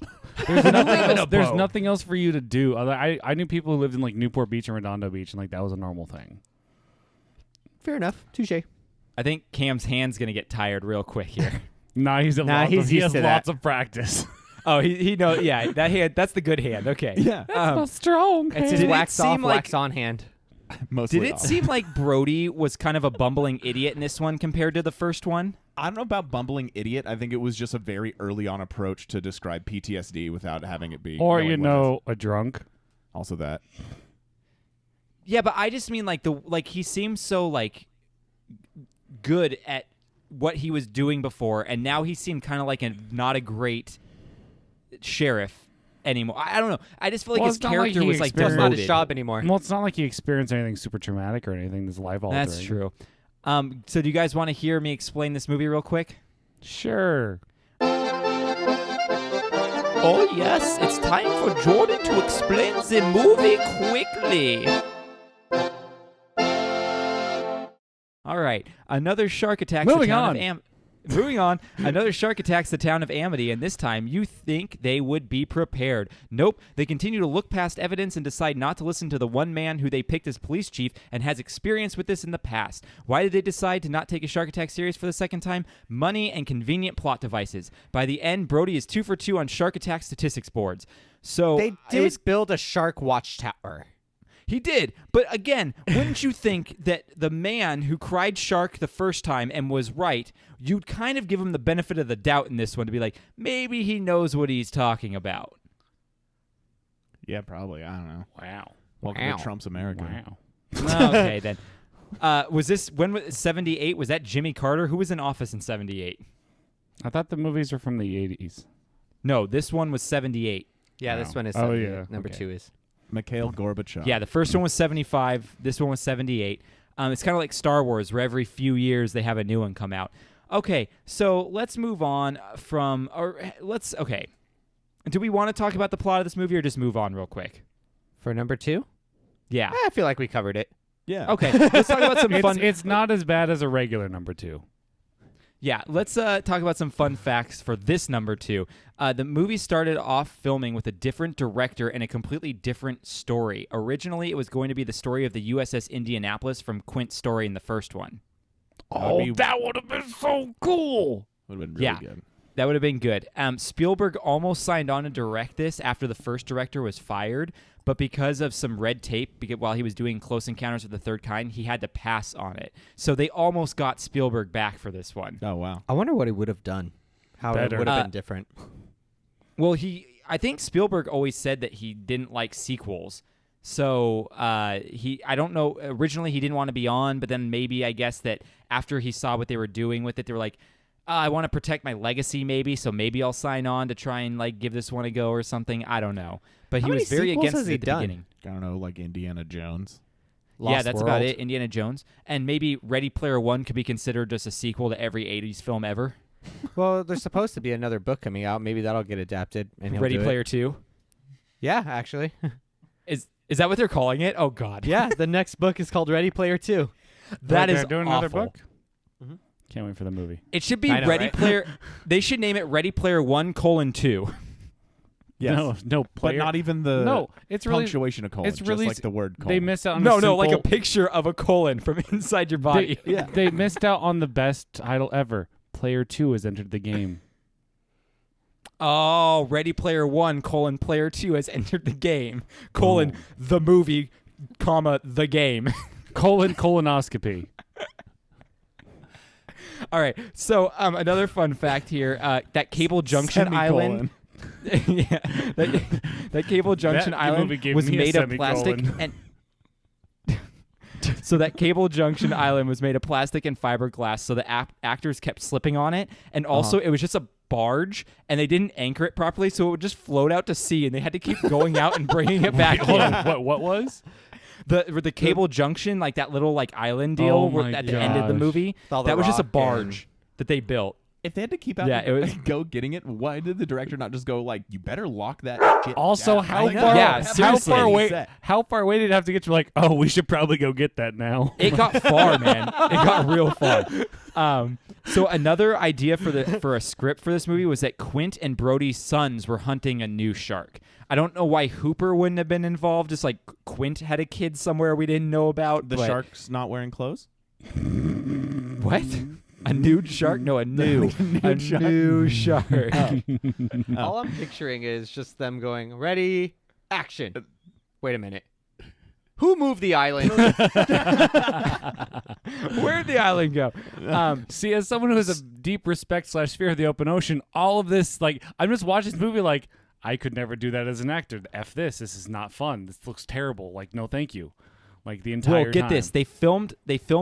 Speaker 1: There's nothing else for you to do. I knew people who lived in like Newport Beach and Redondo Beach, and like that was a normal thing.
Speaker 5: Fair enough. Touche.
Speaker 3: I think Cam's hand's gonna get tired real quick here.
Speaker 1: Nah, he
Speaker 5: he's
Speaker 1: has
Speaker 5: used to
Speaker 1: lots
Speaker 5: that.
Speaker 1: of practice.
Speaker 3: Oh, he knows. Yeah, that hand. That's the good hand. Okay.
Speaker 4: Yeah.
Speaker 1: Strong.
Speaker 5: It's his
Speaker 3: Did it
Speaker 5: wax off,
Speaker 3: seem like-
Speaker 5: wax on hand.
Speaker 4: Mostly
Speaker 3: Did it
Speaker 4: off.
Speaker 3: seem like Brody was kind of a bumbling idiot in this one compared to the first one?
Speaker 4: I don't know about bumbling idiot. I think it was just a very early on approach to describe PTSD without having it be.
Speaker 1: Or
Speaker 4: knowing
Speaker 1: you
Speaker 4: what it
Speaker 1: know, a drunk.
Speaker 4: is. Also that.
Speaker 3: Yeah, but I just mean like he seems so like good at what he was doing before, and now he seemed kind of like not a great sheriff anymore. I don't know. I just feel like
Speaker 1: Well,
Speaker 3: his
Speaker 1: it's not like
Speaker 3: character
Speaker 1: he
Speaker 3: was like
Speaker 1: experienced-
Speaker 5: It's not his
Speaker 3: demoted.
Speaker 5: job anymore.
Speaker 1: Well, it's not like he experienced anything super traumatic or anything that's life altering.
Speaker 3: That's true. So do you guys want to hear me explain this movie real quick?
Speaker 1: Sure.
Speaker 3: Oh yes, it's time for Jordan to explain the movie quickly. All right, another shark attacks
Speaker 1: Moving
Speaker 3: the town
Speaker 1: on.
Speaker 3: of Moving on, another shark attacks the town of Amity, and this time you think they would be prepared. Nope, they continue to look past evidence and decide not to listen to the one man who they picked as police chief and has experience with this in the past. Why did they decide to not take a shark attack serious for the second time? Money and convenient plot devices. By the end, Brody is 2 for 2 on shark attack statistics boards. So
Speaker 5: They
Speaker 3: it
Speaker 5: did
Speaker 3: was-
Speaker 5: build a shark watchtower.
Speaker 3: He did. But again, wouldn't you think that the man who cried shark the first time and was right, you'd kind of give him the benefit of the doubt in this one to be like, maybe he knows what he's talking about.
Speaker 4: Yeah, probably. I don't know.
Speaker 1: Wow.
Speaker 4: Welcome
Speaker 5: Wow.
Speaker 4: to Trump's America.
Speaker 1: Wow.
Speaker 3: Okay, then. Was this, when was 78? Was that Jimmy Carter? Who was in office in 78?
Speaker 1: I thought the movies were from the 80s.
Speaker 3: No, this one was 78.
Speaker 5: Yeah,
Speaker 4: Wow.
Speaker 5: this one is
Speaker 1: Oh,
Speaker 5: 78.
Speaker 1: yeah.
Speaker 5: Number
Speaker 1: Okay.
Speaker 5: 2 is.
Speaker 4: Mikhail Gorbachev.
Speaker 3: Yeah, the first one was 75. This one was 78. It's kind of like Star Wars, where every few years they have a new one come out. Okay, so let's move on from, okay. Do we want to talk about the plot of this movie or just move on real quick?
Speaker 5: For number 2?
Speaker 3: Yeah.
Speaker 5: I feel like we covered it.
Speaker 4: Yeah.
Speaker 3: Okay, let's talk about some fun.
Speaker 1: It's not as bad as a regular number 2.
Speaker 3: Yeah, let's talk about some fun facts for this number 2. The movie started off filming with a different director and a completely different story. Originally, it was going to be the story of the USS Indianapolis from Quint's story in the first one.
Speaker 1: Oh, that would have been so cool.
Speaker 4: Would have been really
Speaker 3: Yeah.
Speaker 4: good.
Speaker 3: That would have been good. Spielberg almost signed on to direct this after the first director was fired, but because of some red tape, while he was doing Close Encounters of the Third Kind, he had to pass on it. So they almost got Spielberg back for this one.
Speaker 4: Oh, wow.
Speaker 5: I wonder what he would have done. How
Speaker 1: Better.
Speaker 5: it would have been different.
Speaker 3: Well, I think Spielberg always said that he didn't like sequels. So I don't know. Originally, he didn't want to be on, but then maybe I guess that after he saw what they were doing with it, they were like, I want to protect my legacy, maybe. So maybe I'll sign on to try and like give this one a go or something. I don't know. But
Speaker 5: How
Speaker 3: he
Speaker 5: many
Speaker 3: was very
Speaker 5: sequels
Speaker 3: against
Speaker 5: has
Speaker 3: it
Speaker 5: he
Speaker 3: at the
Speaker 5: done?
Speaker 3: beginning.
Speaker 4: I don't know, like Indiana Jones.
Speaker 3: Yeah,
Speaker 5: Lost
Speaker 3: that's about
Speaker 5: World.
Speaker 3: it. Indiana Jones, and maybe Ready Player One could be considered just a sequel to every '80s film ever.
Speaker 5: Well, there's supposed to be another book coming out. Maybe that'll get adapted. And he'll
Speaker 3: Ready
Speaker 5: do it.
Speaker 3: Player Two.
Speaker 5: Yeah, actually.
Speaker 3: Is that what they're calling it? Oh God.
Speaker 5: Yeah, the next book is called Ready Player 2.
Speaker 3: That is
Speaker 1: They're doing another
Speaker 3: awful.
Speaker 1: book. Can't wait for the movie.
Speaker 3: It should be
Speaker 5: I know,
Speaker 3: Ready
Speaker 5: right?
Speaker 3: Player. They should name it Ready Player 1:2.
Speaker 4: Yes.
Speaker 1: No,
Speaker 4: But
Speaker 1: player.
Speaker 4: not even the
Speaker 1: No, it's really
Speaker 4: punctuation of colon.
Speaker 1: it's
Speaker 4: just
Speaker 1: really
Speaker 4: like the word colon.
Speaker 1: They missed out on
Speaker 3: No, like a
Speaker 1: simple-
Speaker 3: picture of a colon from inside your body.
Speaker 1: They missed out on the best title ever. Player 2 has entered the game.
Speaker 3: Oh, Ready Player 1: Player 2 has entered the game.
Speaker 1: Oh.
Speaker 3: The movie, the game.
Speaker 1: Colonoscopy.
Speaker 3: All right. So another fun fact here: that Cable Junction Island. Yeah, that Cable Junction
Speaker 1: That movie
Speaker 3: Island
Speaker 1: gave
Speaker 3: was
Speaker 1: me a
Speaker 3: made of plastic
Speaker 1: semicolon.
Speaker 3: and. So that Cable Junction Island was made of plastic and fiberglass, so the actors kept slipping on it, and also it was just a barge, and they didn't anchor it properly, so it would just float out to sea, and they had to keep going out and bringing it back
Speaker 1: Hold
Speaker 3: in.
Speaker 1: on, what was?
Speaker 3: The Cable Junction, like that little like island deal
Speaker 1: Oh
Speaker 3: where,
Speaker 1: my
Speaker 3: at the end of the
Speaker 1: gosh.
Speaker 3: movie,
Speaker 5: All the
Speaker 3: that was just a
Speaker 5: rock
Speaker 3: barge
Speaker 5: and-
Speaker 3: that they built.
Speaker 4: If they had to keep out
Speaker 3: Yeah,
Speaker 4: and
Speaker 3: it was-
Speaker 4: go getting it, why did the director not just go like, "You better lock that shit"?
Speaker 1: Also,
Speaker 4: down.
Speaker 1: how
Speaker 4: Like,
Speaker 1: far?
Speaker 3: Yeah,
Speaker 1: how
Speaker 3: seriously.
Speaker 1: far away?
Speaker 4: Set.
Speaker 1: How far away did it have to get to? Like, oh, we should probably go get that now.
Speaker 3: It got far, man. It got real far. So another idea for a script for this movie was that Quint and Brody's sons were hunting a new shark. I don't know why Hooper wouldn't have been involved. Just like Quint had a kid somewhere we didn't know about.
Speaker 4: The
Speaker 3: but-
Speaker 4: shark's not wearing clothes.
Speaker 3: What? A nude shark? No, a new shark.
Speaker 5: All I'm picturing is just them going, ready, action. Wait a minute. Who moved the island?
Speaker 3: Where'd the island go?
Speaker 1: See, as someone who has a deep respect / fear of the open ocean, all of this, like, I'm just watching this movie like, I could never do that as an actor. F this. This is not fun. This looks terrible. Like, no, thank you. Like the entire
Speaker 3: Well, get
Speaker 1: time.
Speaker 3: this. They filmed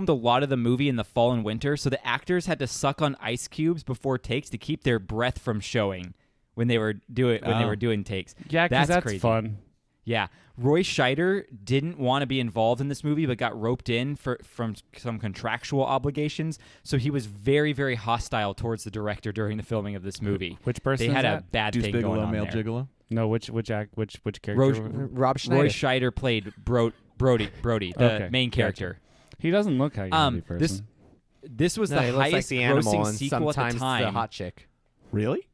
Speaker 3: a lot of the movie in the fall and winter, so the actors had to suck on ice cubes before takes to keep their breath from showing when they were doing takes.
Speaker 1: Yeah, because that's
Speaker 3: crazy.
Speaker 1: fun.
Speaker 3: Yeah. Roy Scheider didn't want to be involved in this movie, but got roped in from some contractual obligations. So he was very, very hostile towards the director during the filming of this movie.
Speaker 1: Which person
Speaker 3: They
Speaker 1: is
Speaker 3: had a
Speaker 1: that?
Speaker 3: bad
Speaker 4: Deuce
Speaker 3: thing going
Speaker 4: Bigelow,
Speaker 3: on
Speaker 4: male
Speaker 3: there.
Speaker 4: gigolo.
Speaker 1: No, which character?
Speaker 5: Rob Schneider.
Speaker 3: Roy Scheider played Brody, the
Speaker 1: Okay,
Speaker 3: main
Speaker 1: gotcha.
Speaker 3: character.
Speaker 1: He doesn't look like a person.
Speaker 3: This was
Speaker 5: No,
Speaker 3: the
Speaker 5: he looks like
Speaker 3: highest
Speaker 5: the animal
Speaker 3: grossing
Speaker 5: and
Speaker 3: sequel at
Speaker 5: sometimes
Speaker 3: the time.
Speaker 5: the hot chick.
Speaker 4: Really?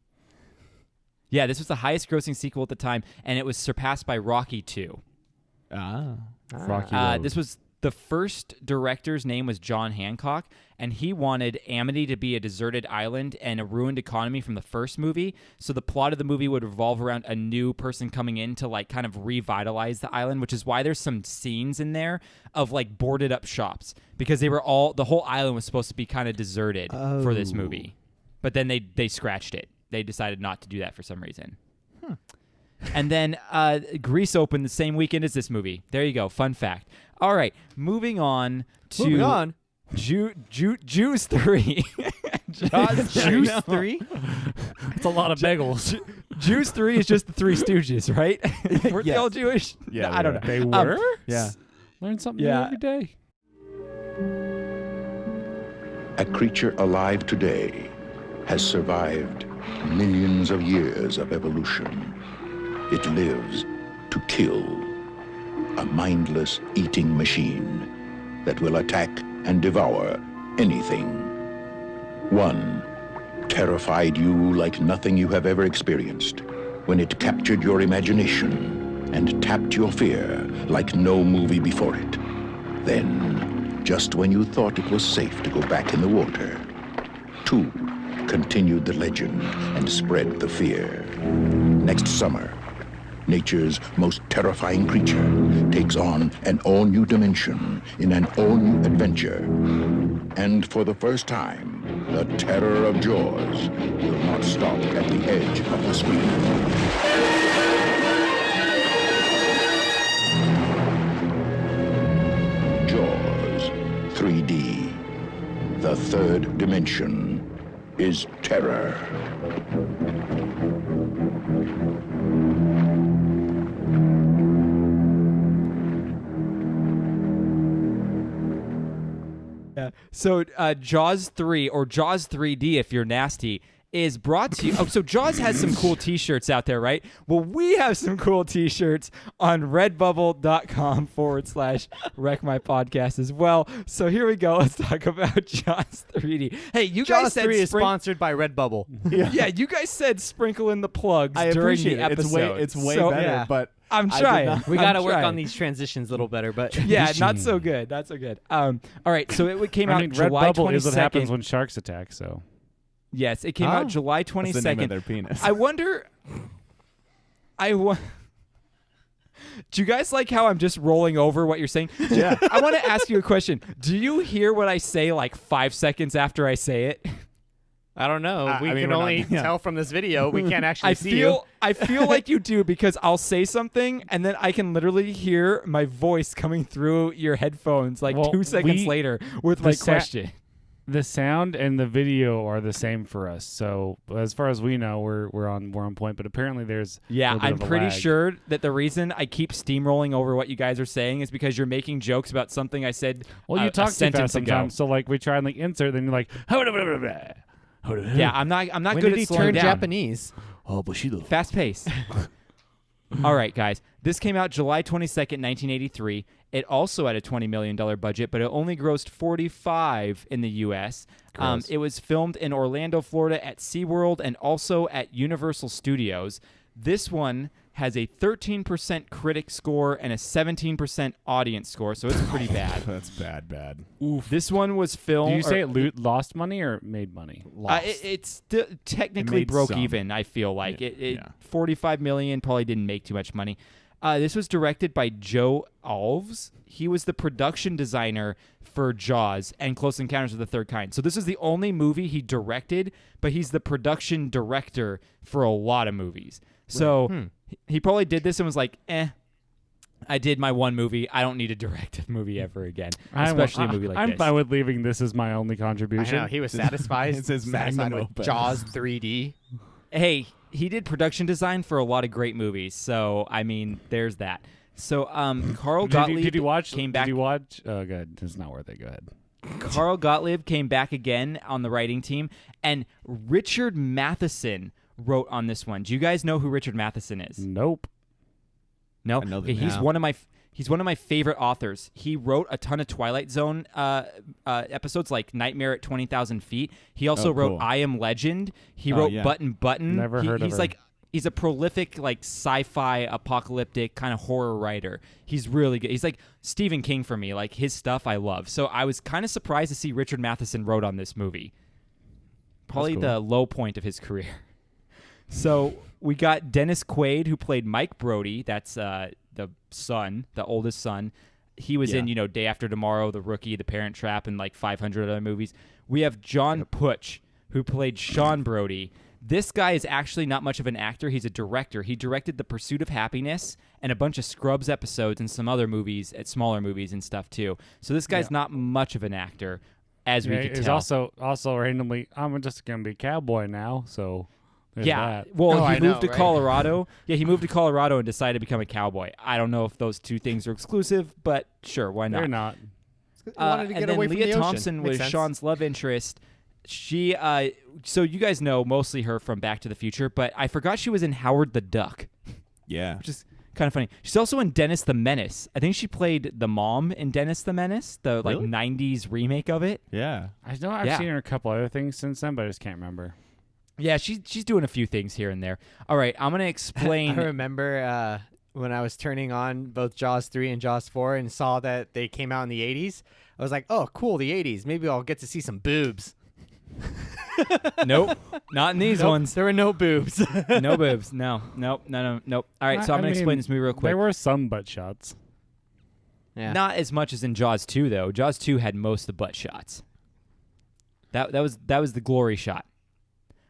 Speaker 3: Yeah, this was the highest grossing sequel at the time, and it was surpassed by Rocky 2.
Speaker 1: Rocky Road.
Speaker 3: This was the first director's name was John Hancock, and he wanted Amity to be a deserted island and a ruined economy from the first movie. So the plot of the movie would revolve around a new person coming in to like kind of revitalize the island, which is why there's some scenes in there of like boarded up shops because the whole island was supposed to be kind of deserted for this movie. But then they scratched it. They decided not to do that for some reason. And then Grease opened the same weekend as this movie. There you go. Fun fact. All right. Moving on to
Speaker 5: Moving on.
Speaker 3: Juice 3.
Speaker 5: Juice 3?
Speaker 1: It's a lot of bagels.
Speaker 3: Juice 3 is just the Three Stooges, right? Weren't they all Jewish?
Speaker 4: Yeah,
Speaker 3: I don't know.
Speaker 1: They were?
Speaker 4: Yeah.
Speaker 1: Learn something
Speaker 3: Yeah.
Speaker 1: new every day.
Speaker 6: A creature alive today has survived millions of years of evolution. It lives to kill, a mindless eating machine that will attack and devour anything. One terrified you like nothing you have ever experienced when it captured your imagination and tapped your fear like no movie before it. Then, just when you thought it was safe to go back in the water, two continued the legend and spread the fear. Next summer, nature's most terrifying creature takes on an all-new dimension in an all-new adventure. And for the first time, the terror of Jaws will not stop at the edge of the screen. Jaws 3D. The third dimension is terror.
Speaker 3: So Jaws 3 or Jaws 3D if you're nasty is brought to you. Oh, so Jaws has some cool T-shirts out there, right? Well, we have some cool T-shirts on redbubble.com/Wreck My Podcast as well. So here we go. Let's talk about Jaws 3D. Hey, you guys
Speaker 5: Jaws
Speaker 3: said
Speaker 5: 3 is sponsored by Redbubble.
Speaker 3: Yeah, you guys said sprinkle in the plugs
Speaker 4: I
Speaker 3: during
Speaker 4: appreciate
Speaker 3: the
Speaker 4: it.
Speaker 3: episode.
Speaker 4: It's way
Speaker 3: So,
Speaker 4: better,
Speaker 5: yeah.
Speaker 4: but
Speaker 3: I'm
Speaker 4: I did
Speaker 3: trying.
Speaker 4: not-
Speaker 5: We got to work
Speaker 3: trying.
Speaker 5: on these transitions a little better, but
Speaker 3: Yeah, not so good. Not so good. All right, so it came
Speaker 1: I
Speaker 3: out
Speaker 1: mean,
Speaker 3: July
Speaker 1: Redbubble
Speaker 3: 22nd.
Speaker 1: is what happens when sharks attack. So
Speaker 3: Yes, it came out July
Speaker 4: That's the name of
Speaker 3: 22nd.
Speaker 4: their penis.
Speaker 3: I wonder. Do you guys like how I'm just rolling over what you're saying?
Speaker 4: Yeah.
Speaker 3: I want to ask you a question. Do you hear what I say like 5 seconds after I say it?
Speaker 5: I don't know.
Speaker 4: I
Speaker 5: We
Speaker 4: mean,
Speaker 5: can
Speaker 4: we're not-
Speaker 5: only
Speaker 4: yeah.
Speaker 5: tell from this video. We can't actually see you.
Speaker 3: I feel like you do because I'll say something and then I can literally hear my voice coming through your headphones like
Speaker 1: Well,
Speaker 3: 2 seconds
Speaker 1: we-
Speaker 3: later with
Speaker 1: the
Speaker 3: my
Speaker 1: sa-
Speaker 3: question.
Speaker 1: the sound and the video are the same for us. So as far as we know, we're on point. But apparently there's
Speaker 3: Yeah,
Speaker 1: a little bit
Speaker 3: I'm
Speaker 1: of a
Speaker 3: pretty
Speaker 1: lag.
Speaker 3: sure that the reason I keep steamrolling over what you guys are saying is because you're making jokes about something I said
Speaker 1: Well, you
Speaker 3: a
Speaker 1: talk too
Speaker 3: sentence
Speaker 1: fast
Speaker 3: ago.
Speaker 1: sometimes. So like we try and like insert, then you're like,
Speaker 3: Yeah, I'm not
Speaker 5: When
Speaker 3: good
Speaker 5: did
Speaker 3: at
Speaker 5: he
Speaker 3: slowing
Speaker 5: turn
Speaker 3: down.
Speaker 5: Japanese?
Speaker 3: Fast pace. All right, guys. This came out July 22nd, 1983. It also had a $20 million budget, but it only grossed $45 in the U.S. It was filmed in Orlando, Florida at SeaWorld and also at Universal Studios. This one has a 13% critic score and a 17% audience score, so it's pretty bad.
Speaker 4: That's bad.
Speaker 3: This one was filmed...
Speaker 1: Do you say it lost money or made money?
Speaker 3: It's technically
Speaker 4: made
Speaker 3: broke
Speaker 4: some.
Speaker 3: even, I feel like.
Speaker 4: Yeah.
Speaker 3: $45 million probably didn't make too much money. This was directed by Joe Alves. He was the production designer for Jaws and Close Encounters of the Third Kind. So this is the only movie he directed, but he's the production director for a lot of movies. So he probably did this and was like, I did my one movie. I don't need to direct a movie ever again, especially a movie like
Speaker 1: I'm
Speaker 3: this.
Speaker 1: fine with leaving this as my only
Speaker 5: I
Speaker 1: contribution.
Speaker 5: know. He was satisfied.
Speaker 4: It says
Speaker 5: satisfied
Speaker 4: magnum
Speaker 5: with
Speaker 4: opus.
Speaker 5: Jaws 3D.
Speaker 3: Hey, he did production design for a lot of great movies. So, I mean, there's that. So, Carl Gottlieb
Speaker 1: did you watch?
Speaker 3: came back.
Speaker 1: Did you watch? Oh, good. It's not worth it. Go ahead.
Speaker 3: Carl Gottlieb came back again on the writing team, and Richard Matheson wrote on this one. Do you guys know who Richard Matheson is?
Speaker 1: Nope.
Speaker 3: No.
Speaker 4: I know the
Speaker 3: Okay, he's
Speaker 4: name.
Speaker 3: one of my favorite authors. He wrote a ton of Twilight Zone episodes, like Nightmare at 20,000 Feet. He also
Speaker 4: Oh,
Speaker 3: wrote
Speaker 4: cool.
Speaker 3: I Am Legend. He
Speaker 4: Oh,
Speaker 3: wrote
Speaker 4: yeah.
Speaker 3: Button.
Speaker 1: Never heard of
Speaker 3: He's
Speaker 1: her.
Speaker 3: he's a prolific like sci-fi apocalyptic kind of horror writer. He's really good. He's like Stephen King for me. Like his stuff I love. So I was kind of surprised to see Richard Matheson wrote on this movie. Probably
Speaker 4: cool.
Speaker 3: the low point of his career. So we got Dennis Quaid, who played Mike Brody. That's the son, the oldest son. He was in, Day After Tomorrow, The Rookie, The Parent Trap, and like 500 other movies. We have John Putch, who played Sean Brody. This guy is actually not much of an actor. He's a director. He directed The Pursuit of Happiness and a bunch of Scrubs episodes and some other movies, smaller movies and stuff too. So this guy's not much of an actor, as we could
Speaker 1: He's
Speaker 3: tell.
Speaker 1: also randomly. I'm just gonna be a cowboy now. So there's that.
Speaker 3: Well,
Speaker 5: Oh,
Speaker 3: he
Speaker 5: I
Speaker 3: moved
Speaker 5: know,
Speaker 3: to
Speaker 5: right?
Speaker 3: Colorado. Yeah, he moved to Colorado and decided to become a cowboy. I don't know if those two things are exclusive, but sure, why not?
Speaker 1: They're not.
Speaker 5: Wanted to
Speaker 3: and
Speaker 5: get
Speaker 3: then
Speaker 5: away from
Speaker 3: Leah
Speaker 5: the ocean.
Speaker 3: Thompson
Speaker 5: Makes
Speaker 3: was
Speaker 5: sense.
Speaker 3: Sean's love interest. She, so you guys know mostly her from Back to the Future, but I forgot she was in Howard the Duck,
Speaker 4: Yeah.
Speaker 3: which is kind of funny. She's also in Dennis the Menace. I think she played the mom in Dennis the Menace, the like
Speaker 4: Really?
Speaker 3: 90s remake of it.
Speaker 4: Yeah.
Speaker 1: I know I've
Speaker 3: Yeah.
Speaker 1: seen her in a couple other things since then, but I just can't remember.
Speaker 3: Yeah, she's doing a few things here and there. All right, I'm gonna explain.
Speaker 5: I remember when I was turning on both Jaws 3 and Jaws 4 and saw that they came out in the 80s. I was like, oh, cool, the 80s. Maybe I'll get to see some boobs.
Speaker 3: Nope, not in these
Speaker 5: Nope,
Speaker 3: ones.
Speaker 5: there were no boobs.
Speaker 3: No boobs. No. All right, so I'm
Speaker 1: I
Speaker 3: gonna explain
Speaker 1: mean,
Speaker 3: this movie real quick.
Speaker 1: There were some butt shots.
Speaker 5: Yeah.
Speaker 3: Not as much as in Jaws 2, though. Jaws 2 had most of the butt shots. That was the glory shot.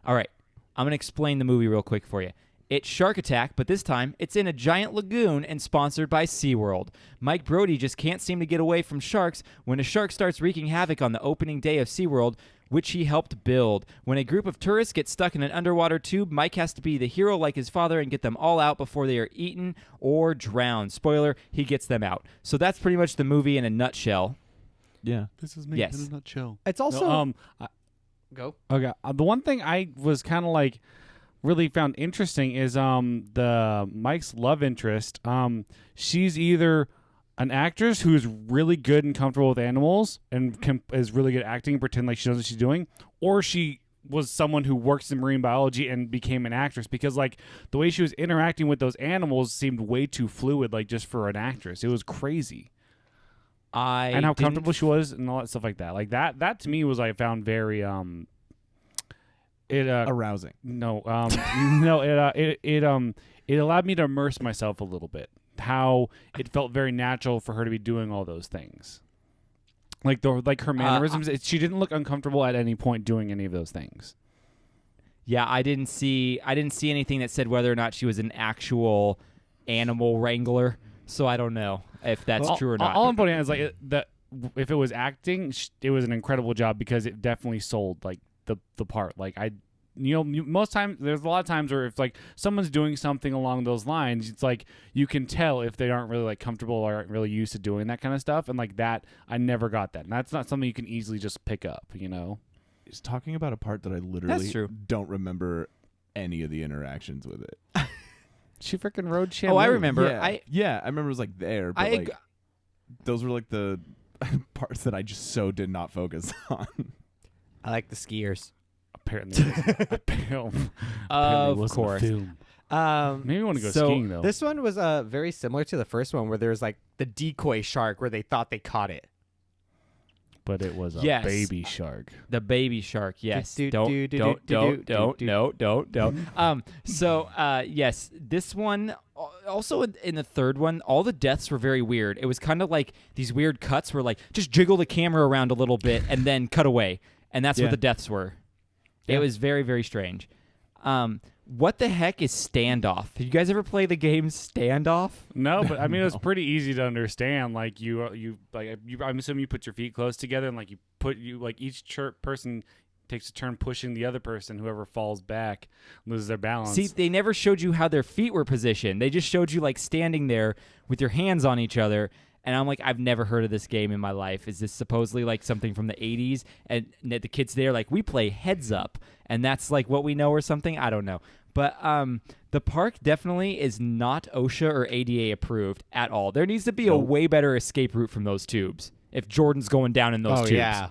Speaker 3: All right, I'm gonna explain the movie real quick for you. It's Shark Attack, but this time it's in a giant lagoon and sponsored by SeaWorld. Mike Brody just can't seem to get away from sharks when a shark starts wreaking havoc on the opening day of SeaWorld, which he helped build. When a group of tourists get stuck in an underwater tube, Mike has to be the hero like his father and get them all out before they are eaten or drowned. Spoiler, he gets them out. So that's pretty much the movie in a nutshell.
Speaker 4: Yeah.
Speaker 1: This is me
Speaker 3: Yes.
Speaker 1: in a nutshell.
Speaker 5: It's also
Speaker 1: No,
Speaker 5: Go.
Speaker 1: Okay. The one thing I was kind of like really found interesting is the Mike's love interest. She's either an actress who's really good and comfortable with animals and is really good at acting, pretend like she knows what she's doing, or she was someone who works in marine biology and became an actress, because like the way she was interacting with those animals seemed way too fluid, like just for an actress. It was crazy. And how comfortable she was and all that stuff like that. Like that to me was, I found very
Speaker 4: arousing.
Speaker 1: No, it allowed me to immerse myself a little bit. How it felt very natural for her to be doing all those things. Like her mannerisms, she didn't look uncomfortable at any point doing any of those things.
Speaker 3: Yeah, I didn't see anything that said whether or not she was an actual animal wrangler. So I don't know if that's true or not.
Speaker 1: All I'm putting out is like that. If it was acting, it was an incredible job, because it definitely sold like the part. Like most times, there's a lot of times where if like someone's doing something along those lines, it's like you can tell if they aren't really like comfortable or aren't really used to doing that kind of stuff. And like that, I never got that. And that's not something you can easily just pick up, you know?
Speaker 4: He's talking about a part that I literally don't remember any of the interactions with it.
Speaker 1: She freaking rode Shamu.
Speaker 3: Oh, I remember.
Speaker 4: Yeah, I remember it was like there, but like those were like the parts that I just so did not focus on.
Speaker 5: I like the skiers.
Speaker 1: Apparently, a film.
Speaker 3: Of course.
Speaker 1: Maybe I want to go skiing though.
Speaker 5: This one was very similar to the first one, where there was like the decoy shark where they thought they caught it.
Speaker 1: But it was a baby shark.
Speaker 3: The baby shark, yes.
Speaker 5: Don't.
Speaker 3: So, yes, this one, also in the third one, all the deaths were very weird. It was kind of like these weird cuts where, like, just jiggle the camera around a little bit and then cut away. And that's what the deaths were. Yeah. It was very, very strange. What the heck is Standoff? Have you guys ever played the game Standoff?
Speaker 1: No, but I mean, it was pretty easy to understand. Like I'm assuming you put your feet close together, and like each person takes a turn pushing the other person. Whoever falls back loses their balance.
Speaker 3: See, they never showed you how their feet were positioned. They just showed you like standing there with your hands on each other. And I'm like, I've never heard of this game in my life. Is this supposedly like something from the 80s? And the kids there, like, we play heads up. And that's like what we know or something? I don't know. But the park definitely is not OSHA or ADA approved at all. There needs to be a way better escape route from those tubes if Jordan's going down in those tubes.
Speaker 5: Yeah.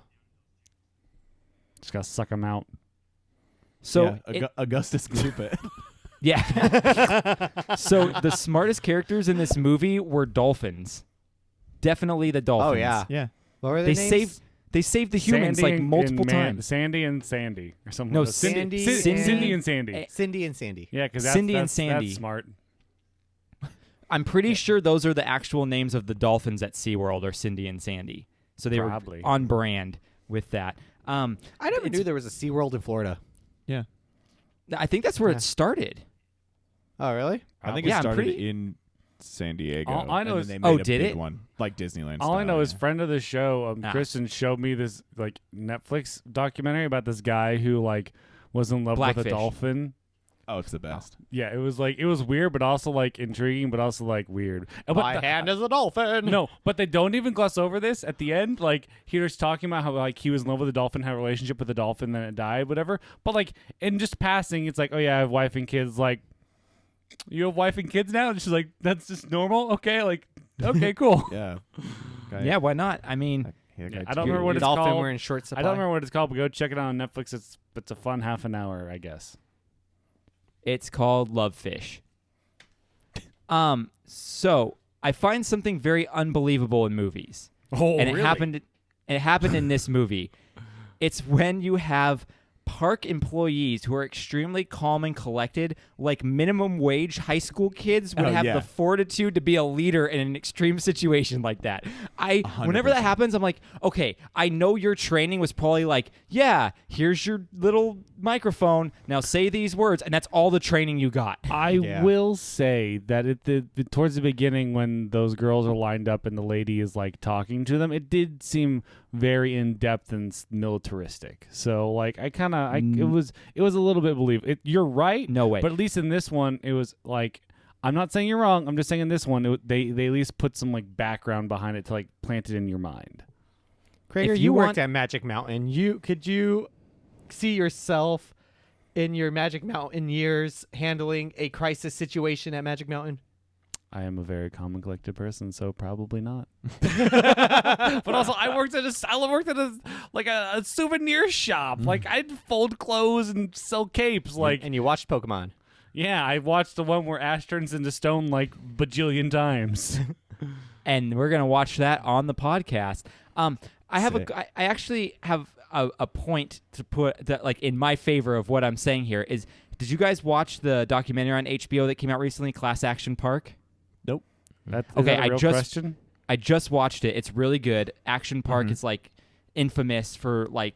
Speaker 1: Just got to suck them out.
Speaker 3: So
Speaker 4: Augustus Gloopit.
Speaker 3: Yeah. So the smartest characters in this movie were dolphins. Definitely the dolphins.
Speaker 5: Oh, yeah.
Speaker 4: Yeah.
Speaker 5: What were their names?
Speaker 3: They saved the humans
Speaker 1: Sandy
Speaker 3: like multiple times.
Speaker 1: Sandy and Sandy or something.
Speaker 3: No,
Speaker 1: Cindy and Sandy.
Speaker 5: Cindy and Sandy.
Speaker 1: Yeah, because
Speaker 3: Cindy and Sandy.
Speaker 1: That's smart.
Speaker 3: I'm pretty sure those are the actual names of the dolphins at SeaWorld, are Cindy and Sandy. So they were on brand with that.
Speaker 5: I never knew there was a SeaWorld in Florida.
Speaker 4: Yeah.
Speaker 3: I think that's where it started.
Speaker 5: Oh, really?
Speaker 4: I think it started in San Diego.
Speaker 1: All I know is
Speaker 4: they made a big one, like Disneyland.
Speaker 1: All I know is
Speaker 4: yeah.
Speaker 1: friend of the show, Kristen, showed me this like Netflix documentary about this guy who like was in love with a dolphin.
Speaker 4: Oh, it's the best.
Speaker 1: Yeah, it was weird, but also like intriguing, but also like weird.
Speaker 5: My hand is a dolphin.
Speaker 1: No, but they don't even gloss over this at the end. Like he was talking about how like he was in love with a dolphin, had a relationship with a dolphin, then it died, whatever. But like in just passing, it's like, oh yeah, I have wife and kids. Like, you have wife and kids now? And she's like, that's just normal? Okay, like, okay, cool.
Speaker 4: Yeah. Okay.
Speaker 3: Yeah, why not? I mean,
Speaker 1: I don't remember what it's
Speaker 5: dolphin
Speaker 1: called.
Speaker 5: were in short supply.
Speaker 1: I don't remember what it's called, but go check it out on Netflix. It's a fun half an hour, I guess.
Speaker 3: it's called Love Fish. So I find something very unbelievable in movies.
Speaker 1: Oh,
Speaker 3: and
Speaker 1: really?
Speaker 3: It happened in this movie. It's when you have park employees who are extremely calm and collected, like minimum wage high school kids would have the fortitude to be a leader in an extreme situation like that. Whenever that happens, I'm like, okay, I know your training was probably like, yeah, here's your little microphone, now say these words, and that's all the training you got.
Speaker 1: I will say that towards the beginning when those girls are lined up and the lady is like talking to them, it did seem very in-depth and militaristic. So like it was a little bit believable. You're right.
Speaker 3: No way.
Speaker 1: But at least in this one, it was like, I'm not saying you're wrong. I'm just saying in this one, they at least put some like background behind it to like plant it in your mind.
Speaker 5: Krager, you worked at Magic Mountain. Could you see yourself in your Magic Mountain years handling a crisis situation at Magic Mountain?
Speaker 1: I am a very calm and collected person, so probably not. But also, I worked at a souvenir shop. Like, I'd fold clothes and sell capes. Like,
Speaker 5: And you watched Pokemon.
Speaker 1: yeah, I watched the one where Ash turns into stone like bajillion times.
Speaker 3: And we're gonna watch that on the podcast. I actually have a point to put that like in my favor of what I'm saying here is. Did you guys watch the documentary on HBO that came out recently, Class Action Park?
Speaker 4: Nope.
Speaker 1: Is
Speaker 3: Okay,
Speaker 1: that a real question?
Speaker 3: I just watched it. It's really good. Action Park is like infamous for like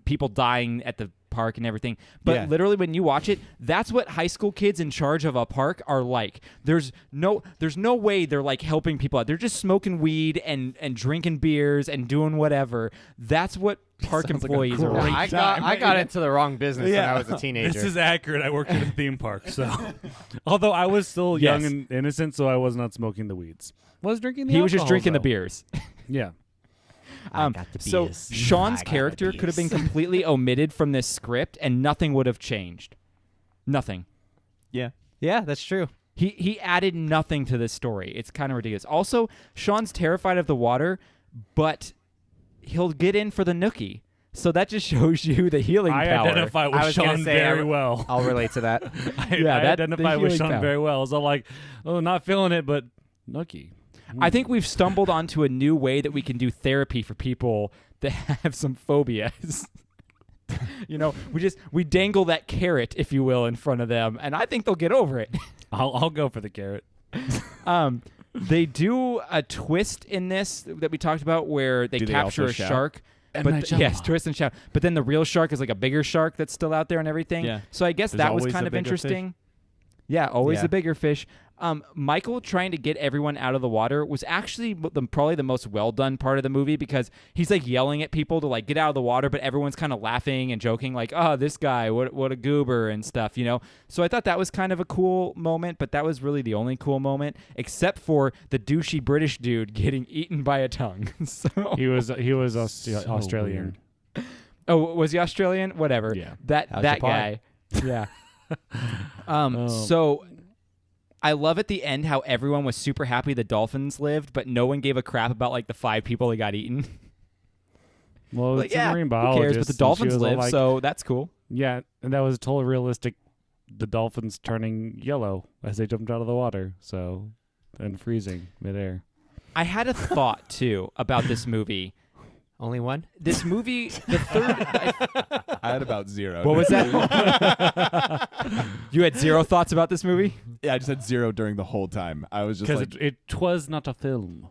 Speaker 3: people dying at the park and everything. But literally when you watch it, that's what high school kids in charge of a park are like. There's no way they're like helping people out. They're just smoking weed and drinking beers and doing whatever. That's what park employees are like.
Speaker 5: I got into the wrong business when I was a teenager.
Speaker 1: This is accurate. I worked at a theme park, so although I was still young and innocent, so I was not smoking the weeds. Was drinking the
Speaker 3: He was just
Speaker 1: alcohol,
Speaker 3: drinking the
Speaker 1: though.
Speaker 3: beers.
Speaker 1: Yeah.
Speaker 3: So Sean's character could have been completely omitted from this script and nothing would have changed. Nothing.
Speaker 4: Yeah.
Speaker 5: Yeah, that's true.
Speaker 3: He added nothing to this story. It's kind of ridiculous. Also, Sean's terrified of the water, but he'll get in for the nookie. So that just shows you the healing
Speaker 1: I
Speaker 3: power.
Speaker 1: identify
Speaker 5: I
Speaker 1: with
Speaker 5: was gonna
Speaker 1: Sean
Speaker 5: say,
Speaker 1: very well.
Speaker 5: I'll relate to that.
Speaker 1: I
Speaker 3: the
Speaker 1: identify with
Speaker 3: healing
Speaker 1: Sean
Speaker 3: power.
Speaker 1: very well. So I'm like, oh, not feeling it, but nookie.
Speaker 3: I think we've stumbled onto a new way that we can do therapy for people that have some phobias. You know, we dangle that carrot, if you will, in front of them, and I think they'll get over it.
Speaker 1: I'll go for the carrot.
Speaker 3: They do a twist in this that we talked about where they
Speaker 4: Do they
Speaker 3: capture
Speaker 4: also
Speaker 3: a
Speaker 4: shout?
Speaker 3: shark.
Speaker 1: M.
Speaker 3: But
Speaker 1: Night Shyamalan.
Speaker 3: yes, twist and shout. But then the real shark is like a bigger shark that's still out there and everything.
Speaker 4: Yeah.
Speaker 3: So I guess
Speaker 4: There's
Speaker 3: that was
Speaker 4: always
Speaker 3: kind
Speaker 4: the
Speaker 3: of
Speaker 4: bigger
Speaker 3: interesting. Yeah, always
Speaker 4: Yeah.
Speaker 3: the bigger fish. Michael trying to get everyone out of the water was actually probably the most well done part of the movie because he's like yelling at people to like get out of the water, but everyone's kind of laughing and joking like, "Oh, this guy, what a goober," and stuff, you know. So I thought that was kind of a cool moment, but that was really the only cool moment, except for the douchey British dude getting eaten by a tongue. So
Speaker 1: He was Australian.
Speaker 3: oh, was he Australian? Whatever.
Speaker 1: Yeah.
Speaker 3: That
Speaker 5: How's your
Speaker 3: guy. Yeah. So I love at the end how everyone was super happy the dolphins lived, but no one gave a crap about like the 5 people that got eaten.
Speaker 1: Well,
Speaker 3: Like,
Speaker 1: it's
Speaker 3: yeah,
Speaker 1: a marine
Speaker 3: who
Speaker 1: biologist.
Speaker 3: cares? But the
Speaker 1: and she
Speaker 3: dolphins
Speaker 1: was all
Speaker 3: live,
Speaker 1: like,
Speaker 3: so that's cool.
Speaker 1: yeah, and that was totally realistic. The dolphins turning yellow as they jumped out of the water, and freezing midair.
Speaker 3: I had a thought too about this movie.
Speaker 5: Only one?
Speaker 3: This movie, the third.
Speaker 4: I had about 0.
Speaker 3: What was that? You had 0 thoughts about this movie?
Speaker 4: Yeah, I just had 0 during the whole time. I was just
Speaker 1: Because
Speaker 4: like,
Speaker 1: it was not a film.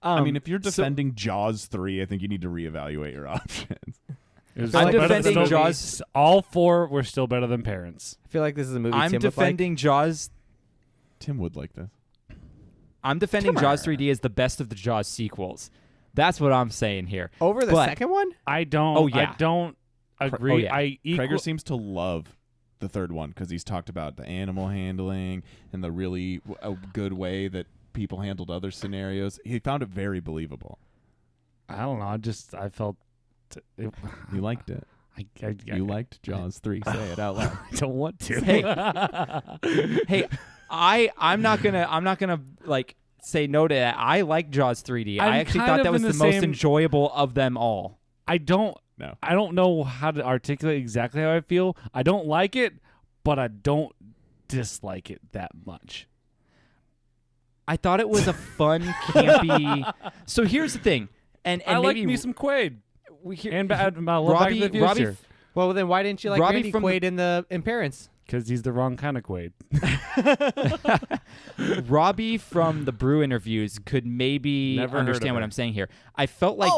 Speaker 4: I mean, if you're
Speaker 3: so-
Speaker 4: defending Jaws 3, I think you need to reevaluate your options.
Speaker 1: It was
Speaker 3: I'm
Speaker 1: better than
Speaker 3: defending
Speaker 1: the
Speaker 3: Jaws.
Speaker 1: All 4 were still better than Parents.
Speaker 5: I feel like this is a movie
Speaker 3: I'm
Speaker 5: Tim would like.
Speaker 3: defending Jaws.
Speaker 4: Tim would like this.
Speaker 3: I'm defending Jaws 3D as the best of the Jaws sequels. That's what I'm saying here.
Speaker 5: Over the
Speaker 3: But-
Speaker 5: second one?
Speaker 1: I don't.
Speaker 3: Oh, yeah.
Speaker 1: I don't agree.
Speaker 3: yeah.
Speaker 4: Krager seems to love the third one because he's talked about the animal handling and the really a good way that people handled other scenarios. He found it very believable.
Speaker 1: I don't know. I felt.
Speaker 4: You liked it. You liked Jaws 3. Say it out loud.
Speaker 1: I don't want to.
Speaker 3: Hey, I'm not gonna like say no to that. I like Jaws 3D. I
Speaker 1: I'm
Speaker 3: actually
Speaker 1: kind
Speaker 3: thought
Speaker 1: of
Speaker 3: that was
Speaker 1: in
Speaker 3: the
Speaker 1: the
Speaker 3: most
Speaker 1: same-
Speaker 3: enjoyable of them all.
Speaker 1: I don't.
Speaker 4: No.
Speaker 1: I don't know how to articulate exactly how I feel. I don't like it, but I don't dislike it that much.
Speaker 3: I thought it was a fun, campy. So here's the thing, and
Speaker 1: I like
Speaker 3: maybe
Speaker 1: me some Quaid.
Speaker 3: we hear,
Speaker 1: And I love Back to the Future.
Speaker 5: Well, then why didn't you like
Speaker 3: Robbie
Speaker 5: Randy
Speaker 3: from
Speaker 5: Quaid in Parents?
Speaker 1: Because he's the wrong kind of Quaid.
Speaker 3: Robbie from the Brew interviews could maybe
Speaker 1: Never heard
Speaker 3: understand
Speaker 1: of
Speaker 3: what
Speaker 1: her.
Speaker 3: I'm saying here. I felt like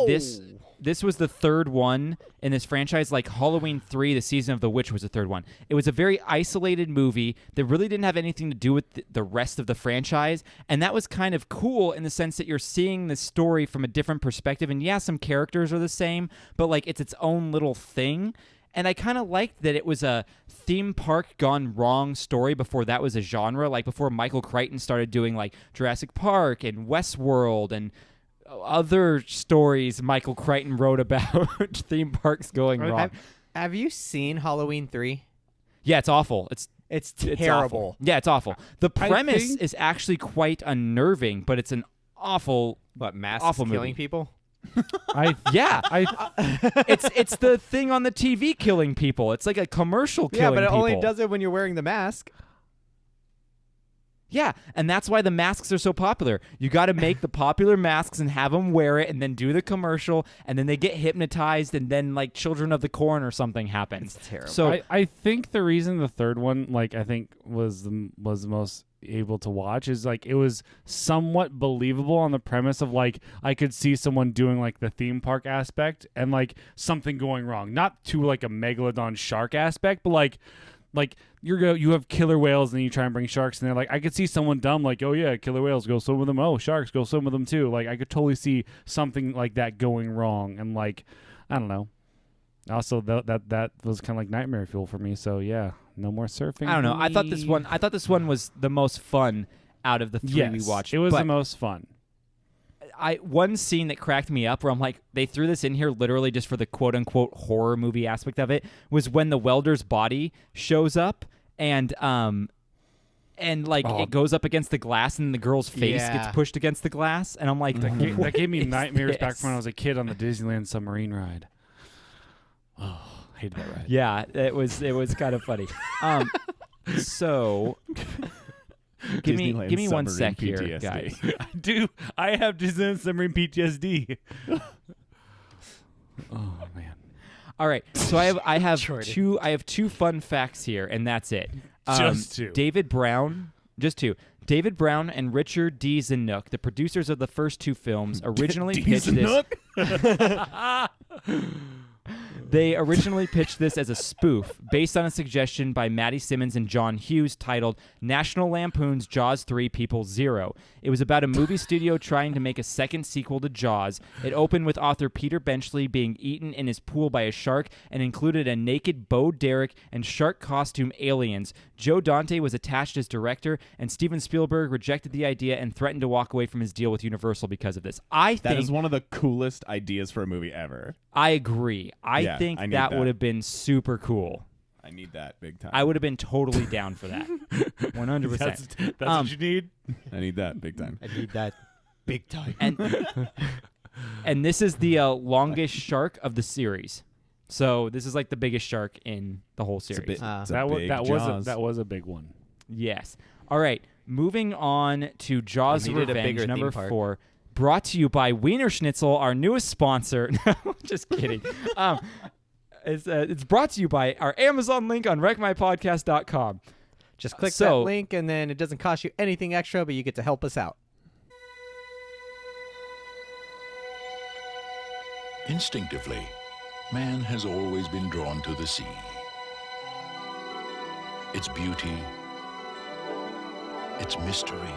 Speaker 3: this was the third one in this franchise, like Halloween 3, the Season of the Witch was the third one. It was a very isolated movie that really didn't have anything to do with the rest of the franchise, and that was kind of cool in the sense that you're seeing the story from a different perspective, and yeah, some characters are the same, but like it's its own little thing. And I kind of liked that it was a theme park gone wrong story before that was a genre, like before Michael Crichton started doing like Jurassic Park and Westworld and other stories Michael Crichton wrote about theme parks going wrong.
Speaker 5: Have you seen Halloween 3?
Speaker 3: Yeah, it's awful.
Speaker 5: It's
Speaker 3: It's
Speaker 5: terrible.
Speaker 3: awful. Yeah, it's awful. The premise
Speaker 1: think-
Speaker 3: is actually quite unnerving, but it's an awful.
Speaker 5: What, masks
Speaker 3: Awful
Speaker 5: killing
Speaker 3: movie.
Speaker 5: people?
Speaker 3: Yeah, it's the thing on the TV killing people. It's like a commercial killing
Speaker 5: Yeah, but it
Speaker 3: people.
Speaker 5: only does it when you're wearing the mask.
Speaker 3: Yeah, and that's why the masks are so popular. You got to make the popular masks and have them wear it, and then do the commercial, and then they get hypnotized, and then like Children of the Corn or something happens.
Speaker 5: It's terrible.
Speaker 3: So
Speaker 1: I think the reason the third one, like, I think was the most able to watch is like it was somewhat believable on the premise of like I could see someone doing like the theme park aspect and like something going wrong, not to like a megalodon shark aspect, but like you have killer whales and then you try and bring sharks and they're like I could see someone dumb like, oh yeah, killer whales, go swim with them. Oh, sharks, go swim with them too. Like I could totally see something like that going wrong, and like I don't know. Also, that was kind of like nightmare fuel for me. So yeah, no more surfing.
Speaker 3: I don't know.
Speaker 1: for
Speaker 3: I thought this one
Speaker 1: me.
Speaker 3: was the most fun out of the three
Speaker 1: Yes,
Speaker 3: we watched.
Speaker 1: it was
Speaker 3: but
Speaker 1: the most fun.
Speaker 3: one scene that cracked me up where I'm like, they threw this in here literally just for the quote unquote horror movie aspect of it, was when the welder's body shows up and it goes up against the glass and the girl's face
Speaker 5: Yeah.
Speaker 3: gets pushed against the glass, and I'm like,
Speaker 1: That gave me
Speaker 3: what is
Speaker 1: nightmares back
Speaker 3: this?
Speaker 1: when I was a kid on the Disneyland submarine ride. Oh, hated that ride.
Speaker 3: Yeah, it was kind of funny. So give me
Speaker 4: Disneyland
Speaker 3: one
Speaker 4: submarine
Speaker 3: sec here,
Speaker 4: PTSD.
Speaker 3: guys.
Speaker 1: I do. I have Disneyland submarine PTSD. Oh man.
Speaker 3: All right, so I have
Speaker 5: Jordan.
Speaker 3: two fun facts here, and that's it.
Speaker 1: Just two.
Speaker 3: David Brown, just two. David Brown and Richard D. Zanuck, the producers of the first two films, originally pitched this. They originally pitched this as a spoof based on a suggestion by Maddie Simmons and John Hughes titled National Lampoon's Jaws 3 People Zero. It was about a movie studio trying to make a second sequel to Jaws. It opened with author Peter Benchley being eaten in his pool by a shark and included a naked Bo Derek and shark costume aliens. Joe Dante was attached as director, and Steven Spielberg rejected the idea and threatened to walk away from his deal with Universal because of this.
Speaker 4: That is one of the coolest ideas for a movie ever.
Speaker 3: I agree. I think
Speaker 4: I need
Speaker 3: that
Speaker 4: that.
Speaker 3: would have been super cool.
Speaker 4: I need that big time.
Speaker 3: I would have been totally down for that. 100%.
Speaker 1: That's what you need.
Speaker 4: I need that big time.
Speaker 5: I need that big time.
Speaker 3: And this is the longest shark of the series. So this is like the biggest shark in the whole series.
Speaker 1: That was a big one.
Speaker 3: Yes. All right. Moving on to Jaws
Speaker 5: We needed a
Speaker 3: Revenge,
Speaker 5: bigger
Speaker 3: number
Speaker 5: theme park.
Speaker 3: 4. Brought to you by Wiener Schnitzel, our newest sponsor. No, just kidding. It's brought to you by our Amazon link on wreckmypodcast.com.
Speaker 5: Just click
Speaker 3: So-
Speaker 5: that link, and then it doesn't cost you anything extra, but you get to help us out.
Speaker 6: Instinctively, man has always been drawn to the sea. Its beauty, its mystery,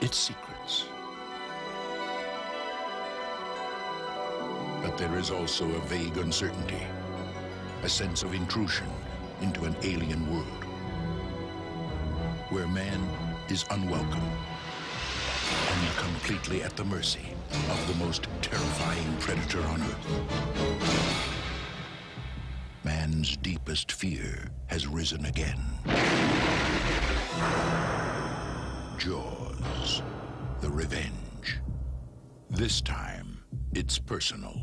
Speaker 6: its secrets. But there is also a vague uncertainty, a sense of intrusion into an alien world, where man is unwelcome and completely at the mercy of the most terrifying predator on Earth. Man's deepest fear has risen again. Jaws, the revenge. This time, it's personal.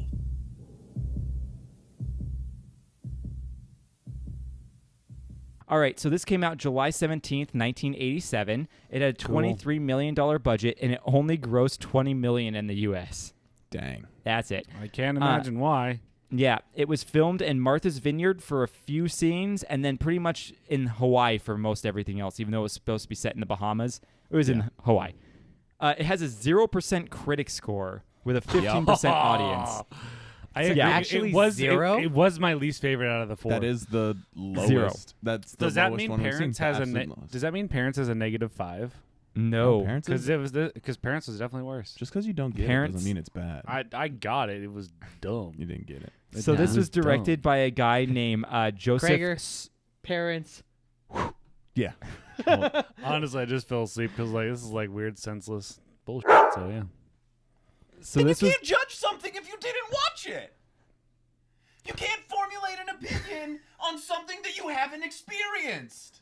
Speaker 3: All right, so this came out July 17th, 1987. It had a $23 million budget, and it only grossed $20 million in the U.S.
Speaker 4: Dang.
Speaker 3: That's it.
Speaker 1: I can't imagine why.
Speaker 3: Yeah, it was filmed in Martha's Vineyard for a few scenes, and then pretty much in Hawaii for most everything else, even though it was supposed to be set in the Bahamas. It was in Hawaii. It has a 0% critic score with a 15% audience.
Speaker 1: I
Speaker 3: So
Speaker 1: agree.
Speaker 5: actually
Speaker 1: it was
Speaker 5: zero?
Speaker 1: It was my least favorite out of the 4.
Speaker 4: That is the lowest.
Speaker 3: Zero.
Speaker 4: That's the
Speaker 1: Does that
Speaker 4: lowest
Speaker 1: mean
Speaker 4: one we've
Speaker 1: Parents
Speaker 4: seen.
Speaker 1: has a
Speaker 4: Absolute lowest.
Speaker 1: Does that mean Parents has a -5?
Speaker 3: No.
Speaker 4: Parents
Speaker 1: Because
Speaker 4: is-
Speaker 1: Parents was definitely worse.
Speaker 4: just because you don't get
Speaker 3: Parents-
Speaker 4: it doesn't mean it's bad.
Speaker 1: I got it. It was dumb.
Speaker 4: You didn't get it.
Speaker 3: So this
Speaker 1: It
Speaker 3: was
Speaker 1: dumb.
Speaker 3: directed by a guy named Joseph.
Speaker 5: Krager, Parents.
Speaker 4: Yeah.
Speaker 1: Honestly, I just fell asleep because like this is like weird, senseless bullshit. So yeah.
Speaker 3: So this was
Speaker 4: judge something if you didn't watch it. You can't formulate an opinion on something that you haven't experienced.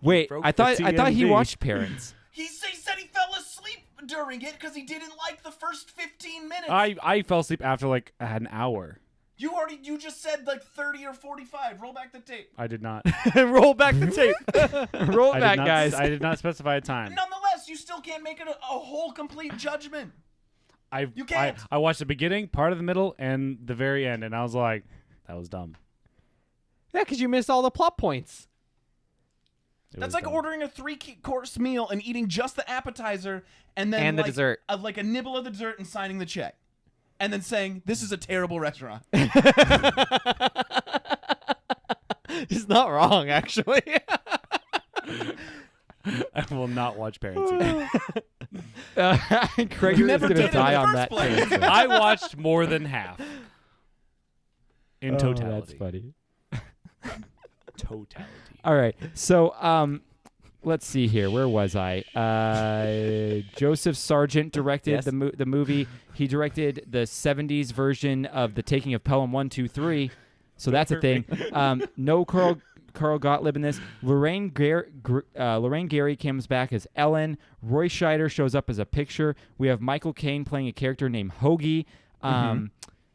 Speaker 3: Wait,
Speaker 1: broke
Speaker 3: I
Speaker 1: the
Speaker 3: thought he
Speaker 1: TMZ.
Speaker 3: watched Parents.
Speaker 4: He said he fell asleep during it because he didn't like the first 15 minutes.
Speaker 1: I fell asleep after like an hour.
Speaker 4: You just said like 30 or 45. Roll back the tape.
Speaker 1: I did not.
Speaker 5: Roll back the tape.
Speaker 3: Roll
Speaker 1: I
Speaker 3: back,
Speaker 1: did not,
Speaker 3: guys.
Speaker 1: I did not specify a time.
Speaker 4: Nonetheless, you still can't make it a whole complete judgment. You can't.
Speaker 1: I watched the beginning, part of the middle, and the very end, and I was like, that was dumb.
Speaker 5: Yeah, because you missed all the plot points.
Speaker 1: It
Speaker 4: That's
Speaker 1: was
Speaker 4: like
Speaker 1: dumb.
Speaker 4: ordering a 3-course meal and eating just the appetizer and then
Speaker 5: And the
Speaker 4: like,
Speaker 5: dessert.
Speaker 4: Like a nibble of the dessert and signing the check. And then saying, this is a terrible restaurant.
Speaker 5: He's not wrong, actually.
Speaker 1: I will not watch Parents again.
Speaker 3: Craig
Speaker 4: You
Speaker 3: is
Speaker 4: never
Speaker 3: going
Speaker 4: did
Speaker 3: to
Speaker 4: in
Speaker 3: die
Speaker 4: the
Speaker 3: on
Speaker 4: first
Speaker 3: that
Speaker 4: place.
Speaker 3: answer.
Speaker 1: I watched more than half. In
Speaker 3: Oh,
Speaker 1: totality.
Speaker 3: that's funny.
Speaker 1: Totality.
Speaker 3: All right. So, let's see here. Where was I? Joseph Sargent directed
Speaker 5: Yes.
Speaker 3: the movie. He directed the 70s version of The Taking of Pelham 1, 2, 3. So that's a thing. No Carl Gottlieb in this. Lorraine Gary comes back as Ellen. Roy Scheider shows up as a picture. We have Michael Caine playing a character named Hoagie.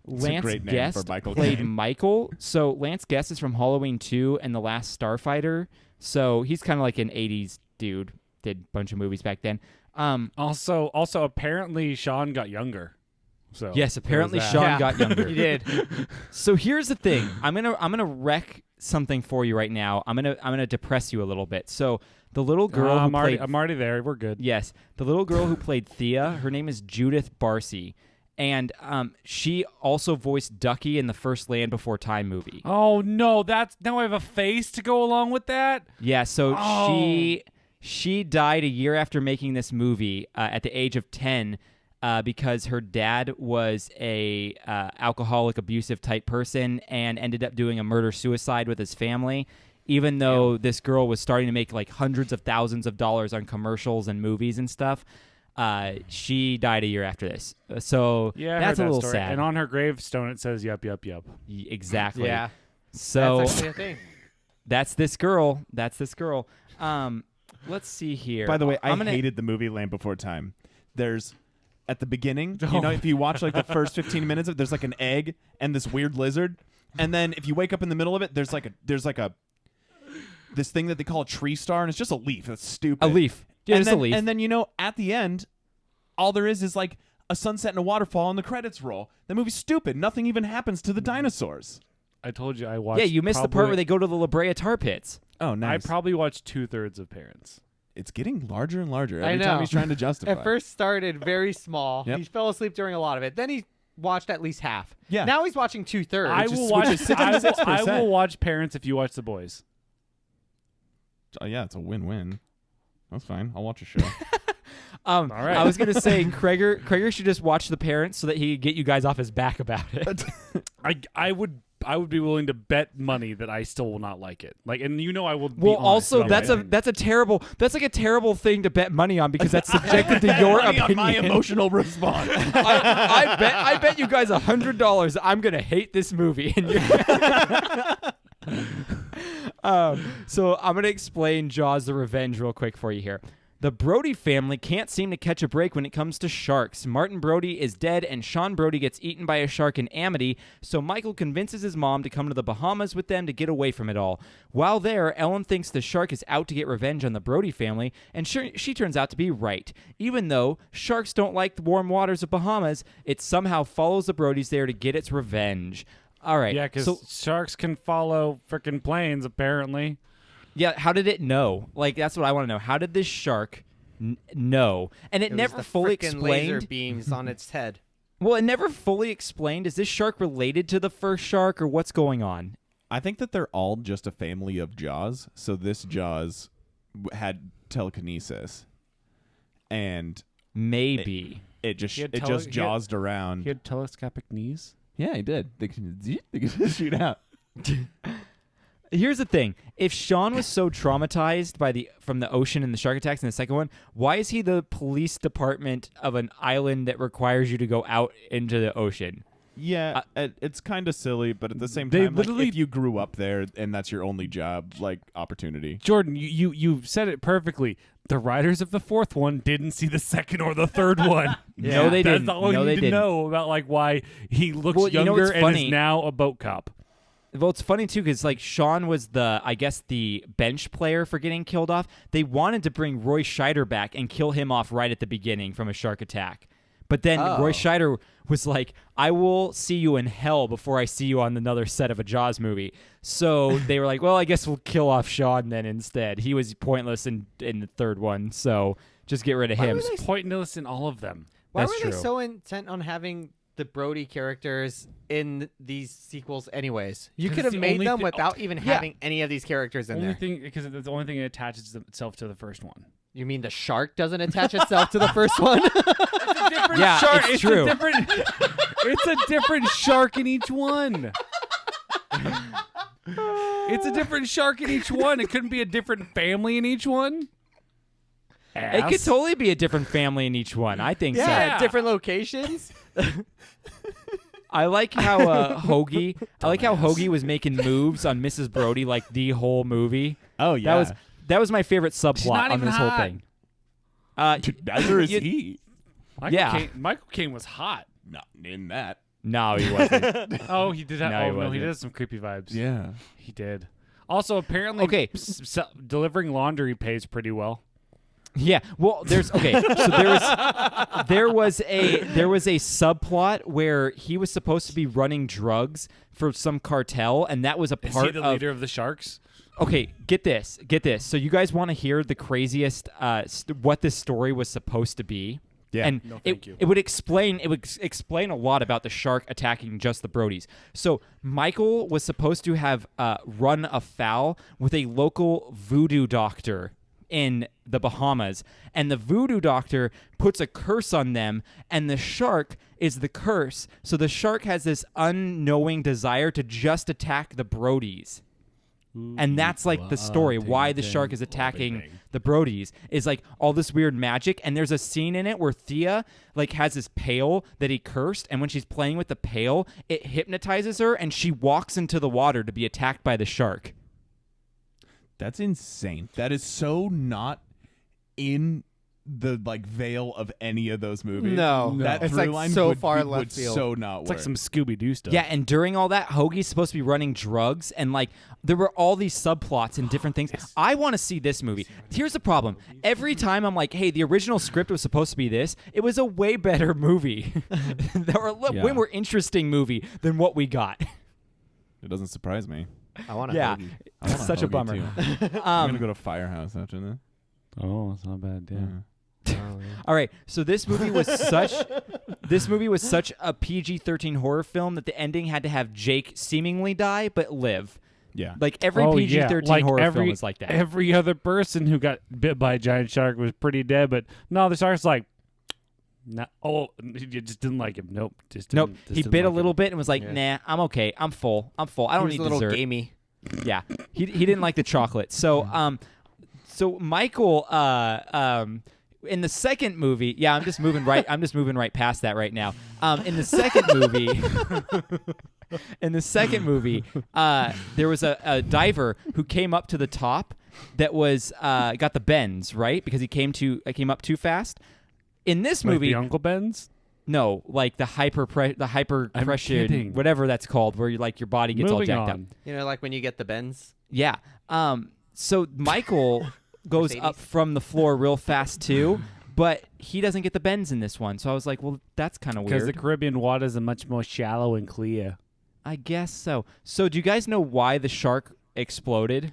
Speaker 3: Lance
Speaker 4: great name
Speaker 3: Guest
Speaker 4: for Michael
Speaker 3: played
Speaker 4: Caine.
Speaker 3: Michael. So Lance Guest is from Halloween 2 and The Last Starfighter. So he's kind of like an 80s dude. Did a bunch of movies back then.
Speaker 1: Also, apparently Sean got younger. So
Speaker 3: Yes, apparently
Speaker 1: there was that.
Speaker 3: Sean
Speaker 5: Yeah,
Speaker 3: got younger.
Speaker 5: He did.
Speaker 3: So here's the thing. I'm gonna wreck something for you right now. I'm gonna depress you a little bit. So the little girl who
Speaker 1: I'm
Speaker 3: played
Speaker 1: already there. We're good.
Speaker 3: yes, the little girl who played Thea. Her name is Judith Barcy, and she also voiced Ducky in the first Land Before Time movie.
Speaker 1: Oh no, now I have a face to go along with that.
Speaker 3: Yeah, so
Speaker 1: Oh.
Speaker 3: she died a year after making this movie at the age of 10 because her dad was a alcoholic, abusive type person and ended up doing a murder-suicide with his family, even though this girl was starting to make like hundreds of thousands of dollars on commercials and movies and stuff. She died a year after this. So
Speaker 1: Yeah, I
Speaker 3: that's
Speaker 1: heard
Speaker 3: a
Speaker 1: that
Speaker 3: little
Speaker 1: story.
Speaker 3: sad.
Speaker 1: And on her gravestone it says "Yup, yup, yup."
Speaker 3: Exactly.
Speaker 5: Yeah.
Speaker 3: So
Speaker 5: That's actually a thing.
Speaker 3: that's this girl. Let's see here.
Speaker 4: By the way, I
Speaker 3: I'm gonna-
Speaker 4: hated the movie Land Before Time. There's at the beginning, if you watch like the first 15 minutes of it, there's like an egg and this weird lizard, and then if you wake up in the middle of it, there's like a this thing that they call a tree star, and it's just a leaf. That's stupid.
Speaker 3: A leaf. Yeah,
Speaker 4: and
Speaker 3: just
Speaker 4: then,
Speaker 3: a leaf.
Speaker 4: And then at the end, all there is like a sunset and a waterfall, and the credits roll. The movie's stupid. Nothing even happens to the dinosaurs.
Speaker 1: I told you I watched.
Speaker 3: Yeah, you missed the part where they go to the La Brea tar pits.
Speaker 4: Oh,
Speaker 1: I
Speaker 4: nice.
Speaker 1: probably watched 2/3 of Parents.
Speaker 4: It's getting larger and larger
Speaker 5: I
Speaker 4: every time
Speaker 5: know.
Speaker 4: he's trying to justify.
Speaker 5: At first started very small.
Speaker 4: Yep.
Speaker 5: He fell asleep during a lot of it. Then he watched at least half.
Speaker 4: Yeah.
Speaker 5: Now he's watching 2/3.
Speaker 1: I
Speaker 4: is-
Speaker 1: will
Speaker 4: which
Speaker 1: watch.
Speaker 4: is
Speaker 1: I
Speaker 4: 66%.
Speaker 1: will watch Parents if you watch The Boys.
Speaker 4: Oh, yeah, it's a win-win. That's fine. I'll watch a show.
Speaker 1: All right.
Speaker 3: I was gonna say Krager should just watch The Parents so that he could get you guys off his back about it.
Speaker 1: I would be willing to bet money that I still will not like it. Like, and I will. Be
Speaker 3: Well,
Speaker 1: honest
Speaker 3: also
Speaker 1: about
Speaker 3: that's
Speaker 1: my opinion.
Speaker 3: that's like a terrible thing to bet money on because that's subjected to your
Speaker 4: Money
Speaker 3: opinion.
Speaker 4: on my emotional response.
Speaker 3: I bet you guys $100 I'm gonna hate this movie. And so I'm gonna explain Jaws: The Revenge real quick for you here. The Brody family can't seem to catch a break when it comes to sharks. Martin Brody is dead, and Sean Brody gets eaten by a shark in Amity, so Michael convinces his mom to come to the Bahamas with them to get away from it all. While there, Ellen thinks the shark is out to get revenge on the Brody family, and she turns out to be right. Even though sharks don't like the warm waters of Bahamas, it somehow follows the Brodies there to get its revenge. All right.
Speaker 1: Yeah, because
Speaker 3: so,
Speaker 1: sharks can follow freaking planes, apparently.
Speaker 3: yeah, how did it know? Like, that's what I want to know. How did this shark know? And it
Speaker 5: was
Speaker 3: never
Speaker 5: the
Speaker 3: fully
Speaker 5: frickin' laser
Speaker 3: explained.
Speaker 5: beams on its head.
Speaker 3: Well, it never fully explained. Is this shark related to the first shark, or what's going on?
Speaker 4: I think that they're all just a family of Jaws. So this Jaws had telekinesis, and
Speaker 3: Maybe.
Speaker 4: it just
Speaker 1: He had
Speaker 4: jawsed around.
Speaker 1: He had telescopic knees.
Speaker 4: Yeah, he did. They can just shoot out.
Speaker 3: Here's the thing. If Sean was so traumatized from the ocean and the shark attacks in the second one, why is he the police department of an island that requires you to go out into the ocean?
Speaker 4: Yeah, it's kind of silly, but at the same
Speaker 1: They
Speaker 4: time, like,
Speaker 1: literally-
Speaker 4: if you grew up there and that's your only job, like, opportunity.
Speaker 1: Jordan, you said it perfectly. The writers of the fourth one didn't see the second or the third one.
Speaker 3: No, they didn't.
Speaker 1: That's all
Speaker 3: No,
Speaker 1: you
Speaker 3: they
Speaker 1: need to
Speaker 3: didn't.
Speaker 1: know about like why he looks
Speaker 3: Well, you know
Speaker 1: younger
Speaker 3: what's
Speaker 1: and
Speaker 3: funny?
Speaker 1: is now a boat cop.
Speaker 3: Well, it's funny too because like Sean was I guess the bench player for getting killed off. They wanted to bring Roy Scheider back and kill him off right at the beginning from a shark attack. But then Roy Scheider was like, I will see you in hell before I see you on another set of a Jaws movie. So they were like, well, I guess we'll kill off Sean then instead. He was pointless in the third one, so just get rid of him.
Speaker 1: It's pointless in all of them.
Speaker 5: Why
Speaker 3: That's
Speaker 5: were they
Speaker 3: true.
Speaker 5: so intent on having the Brody characters in these sequels anyways? You
Speaker 1: 'Cause
Speaker 5: could
Speaker 1: it's
Speaker 5: have
Speaker 1: the
Speaker 5: made
Speaker 1: only
Speaker 5: them
Speaker 1: thi-
Speaker 5: without even having any of these characters in
Speaker 1: Only
Speaker 5: there.
Speaker 1: thing because it's the only thing that attaches itself to the first one.
Speaker 5: You mean the shark doesn't attach itself to the first one?
Speaker 3: Yeah,
Speaker 1: Shark,
Speaker 3: it's true.
Speaker 1: It's a different shark in each one. It's a different shark in each one. It couldn't be a different family in each one.
Speaker 3: It could totally be a different family in each one. I think so.
Speaker 5: Yeah, different locations.
Speaker 3: I like how Hoagie. I like how Hoagie was making moves on Mrs. Brody like the whole movie.
Speaker 4: Oh, yeah.
Speaker 3: That was my favorite subplot
Speaker 1: not
Speaker 3: on
Speaker 1: even
Speaker 3: this whole
Speaker 1: hot.
Speaker 3: thing.
Speaker 4: Neither is he.
Speaker 1: Michael Caine was hot.
Speaker 4: Not in that.
Speaker 3: No, he wasn't.
Speaker 1: Oh, he did have.
Speaker 3: No, he
Speaker 1: Oh no, he
Speaker 3: wasn't.
Speaker 1: did have some creepy vibes.
Speaker 4: Yeah.
Speaker 1: He did. Also, apparently,
Speaker 3: Okay.
Speaker 1: delivering laundry pays pretty well.
Speaker 3: Yeah. Well, So there was a subplot where he was supposed to be running drugs for some cartel, and that was a
Speaker 1: Is
Speaker 3: part
Speaker 1: he the leader of the Sharks?
Speaker 3: Okay, get this. So you guys want to hear the craziest what this story was supposed to be?
Speaker 4: Yeah.
Speaker 3: And
Speaker 1: No, thank you.
Speaker 3: it would explain a lot about the shark attacking just the Brodies. So Michael was supposed to have run afoul with a local voodoo doctor in the Bahamas, and the voodoo doctor puts a curse on them, and the shark is the curse. So the shark has this unknowing desire to just attack the Brodies. And that's like the story why the shark is attacking the Brodies is like all this weird magic. And there's a scene in it where Thea like has this pail that he cursed, and when she's playing with the pail, it hypnotizes her and she walks into the water to be attacked by the shark.
Speaker 4: That's insane. That is so not in the like veil of any of those movies.
Speaker 5: No.
Speaker 4: That
Speaker 5: It's
Speaker 4: through
Speaker 5: like
Speaker 4: line
Speaker 5: so
Speaker 4: would,
Speaker 5: far
Speaker 4: would
Speaker 5: left field.
Speaker 4: so not
Speaker 1: It's
Speaker 4: work.
Speaker 1: like some Scooby Doo stuff.
Speaker 3: Yeah, and during all that, Hoagie's supposed to be running drugs, and like there were all these subplots and different things. I want to see this movie. Here's the problem: every time I'm like, "Hey, the original script was supposed to be this," it was a way better movie, or a way more interesting movie than what we got.
Speaker 4: It doesn't surprise me.
Speaker 5: I want to
Speaker 3: Yeah,
Speaker 4: I want
Speaker 3: it's such a
Speaker 4: hoagie,
Speaker 3: bummer.
Speaker 4: too. I'm gonna go to Firehouse after this.
Speaker 1: Oh, it's not bad. Yeah.
Speaker 3: All right, so this movie was such a PG-13 horror film that the ending had to have Jake seemingly die but live.
Speaker 4: Yeah.
Speaker 3: Like every
Speaker 1: Oh,
Speaker 3: PG-13
Speaker 1: yeah. Like
Speaker 3: horror film is like that.
Speaker 1: Every other person who got bit by a giant shark was pretty dead, but no, the shark's like, nah, you just didn't like him. Nope. Just
Speaker 3: He bit a little bit and was like, "Nah, I'm okay. I'm full. I don't need
Speaker 5: a little
Speaker 3: dessert."
Speaker 5: gamey.
Speaker 3: Yeah, he didn't like the chocolate. So so Michael in the second movie, yeah, I'm just moving right past that right now. In the second movie, there was a diver who came up to the top that was got the bends, right? Because he came up too fast. In this
Speaker 1: Like
Speaker 3: movie,
Speaker 1: the Uncle Ben's?
Speaker 3: no, like the hyper
Speaker 1: I'm
Speaker 3: pressure,
Speaker 1: kidding.
Speaker 3: whatever that's called, where like your body gets all
Speaker 1: Moving
Speaker 3: jacked up.
Speaker 1: on.
Speaker 5: You know, like when you get the bends.
Speaker 3: Yeah. So Michael goes up from the floor real fast too, but he doesn't get the bends in this one. So I was like, well, that's kind of
Speaker 1: Because
Speaker 3: weird.
Speaker 1: the Caribbean waters are much more shallow and clear.
Speaker 3: I guess so. So do you guys know why the shark exploded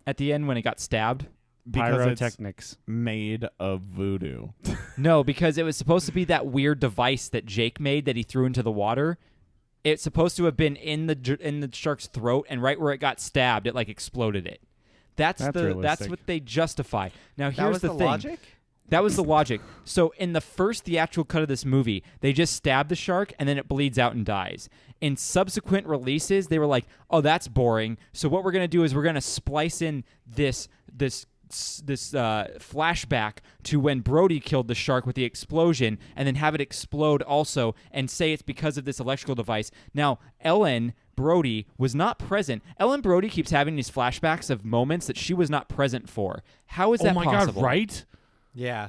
Speaker 3: at the end when it got stabbed?
Speaker 4: Because it's
Speaker 1: Pyrotechnics.
Speaker 4: made of voodoo.
Speaker 3: No, because it was supposed to be that weird device that Jake made that he threw into the water. It's supposed to have been in the shark's throat, and right where it got stabbed, it like exploded it. That's
Speaker 1: realistic.
Speaker 3: what they justify. Now here's
Speaker 5: That was the
Speaker 3: thing.
Speaker 5: logic?
Speaker 3: That was the logic. So in the first theatrical cut of this movie, they just stab the shark and then it bleeds out and dies. In subsequent releases, they were like, "Oh, that's boring. So what we're gonna do is we're gonna splice in this flashback to when Brody killed the shark with the explosion, and then have it explode also, and say it's because of this electrical device. Now, Ellen Brody was not present. Ellen Brody keeps having these flashbacks of moments that she was not present for. How is that possible?
Speaker 1: Oh my God, right?
Speaker 5: Yeah.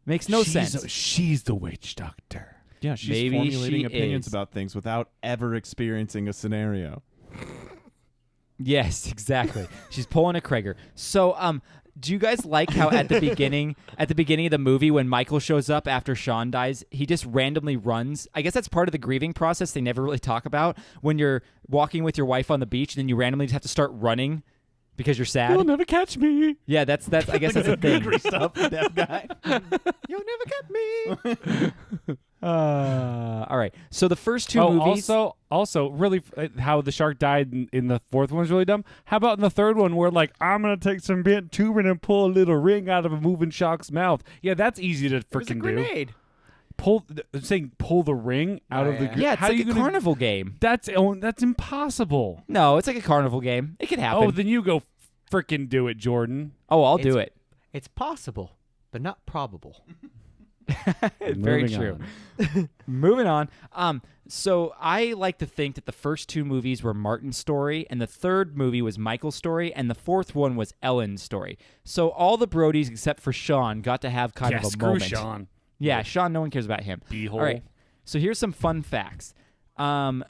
Speaker 3: Makes no sense.
Speaker 1: She's the witch doctor.
Speaker 4: Yeah, she's
Speaker 3: Maybe
Speaker 4: formulating
Speaker 3: she
Speaker 4: opinions
Speaker 3: is.
Speaker 4: about things without ever experiencing a scenario.
Speaker 3: Yes, exactly. She's pulling a Krager. So, do you guys like how at the beginning of the movie when Michael shows up after Sean dies, he just randomly runs? I guess that's part of the grieving process they never really talk about. When you're walking with your wife on the beach and then you randomly just have to start running because you're sad.
Speaker 1: You'll never catch me.
Speaker 3: Yeah, that's I guess that's a thing.
Speaker 4: Deaf guy.
Speaker 5: You'll never get me.
Speaker 3: All right. So the first two movies.
Speaker 1: Also, really, how the shark died in the fourth one was really dumb. How about in the third one, where like I'm gonna take some bent tubing and pull a little ring out of a moving shark's mouth? Yeah, that's easy to
Speaker 5: It was a
Speaker 1: freaking do.
Speaker 5: grenade.
Speaker 1: Pull the ring out of the.
Speaker 3: Yeah, it's
Speaker 1: how
Speaker 3: like
Speaker 1: are
Speaker 3: a
Speaker 1: you gonna,
Speaker 3: carnival game.
Speaker 1: That's impossible.
Speaker 3: No, it's like a carnival game. It can happen.
Speaker 1: Oh, then you go freaking do it, Jordan.
Speaker 3: Oh, I'll do it.
Speaker 5: It's possible, but not probable.
Speaker 3: Very
Speaker 1: Moving
Speaker 3: true.
Speaker 1: on.
Speaker 3: Moving on. So I like to think that the first two movies were Martin's story, and the third movie was Michael's story, and the fourth one was Ellen's story. So all the Brodies except for Sean got to have kind of a
Speaker 1: screw
Speaker 3: moment.
Speaker 1: Sean.
Speaker 3: Yeah, Sean. No one cares about him.
Speaker 1: Beehole.
Speaker 3: All right. So here's some fun facts. There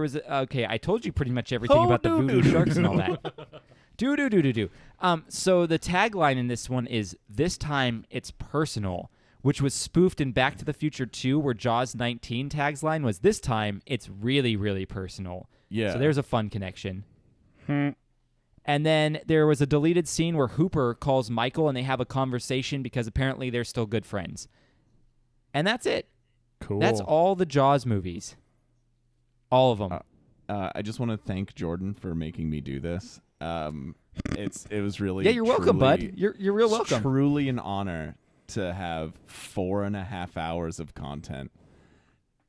Speaker 3: was okay. I told you pretty much everything about the voodoo sharks and all that. So the tagline in this one is "This time it's personal," which was spoofed in Back to the Future 2, where Jaws 19 tagline was "This time it's really, really personal."
Speaker 4: Yeah.
Speaker 3: So there's a fun connection. And then there was a deleted scene where Hooper calls Michael and they have a conversation because apparently they're still good friends. And that's it.
Speaker 1: Cool.
Speaker 3: That's all the Jaws movies. All of them.
Speaker 4: I just want to thank Jordan for making me do this. It was really
Speaker 3: Yeah, you're welcome, bud. You're real welcome.
Speaker 4: Truly an honor to have 4.5 hours of content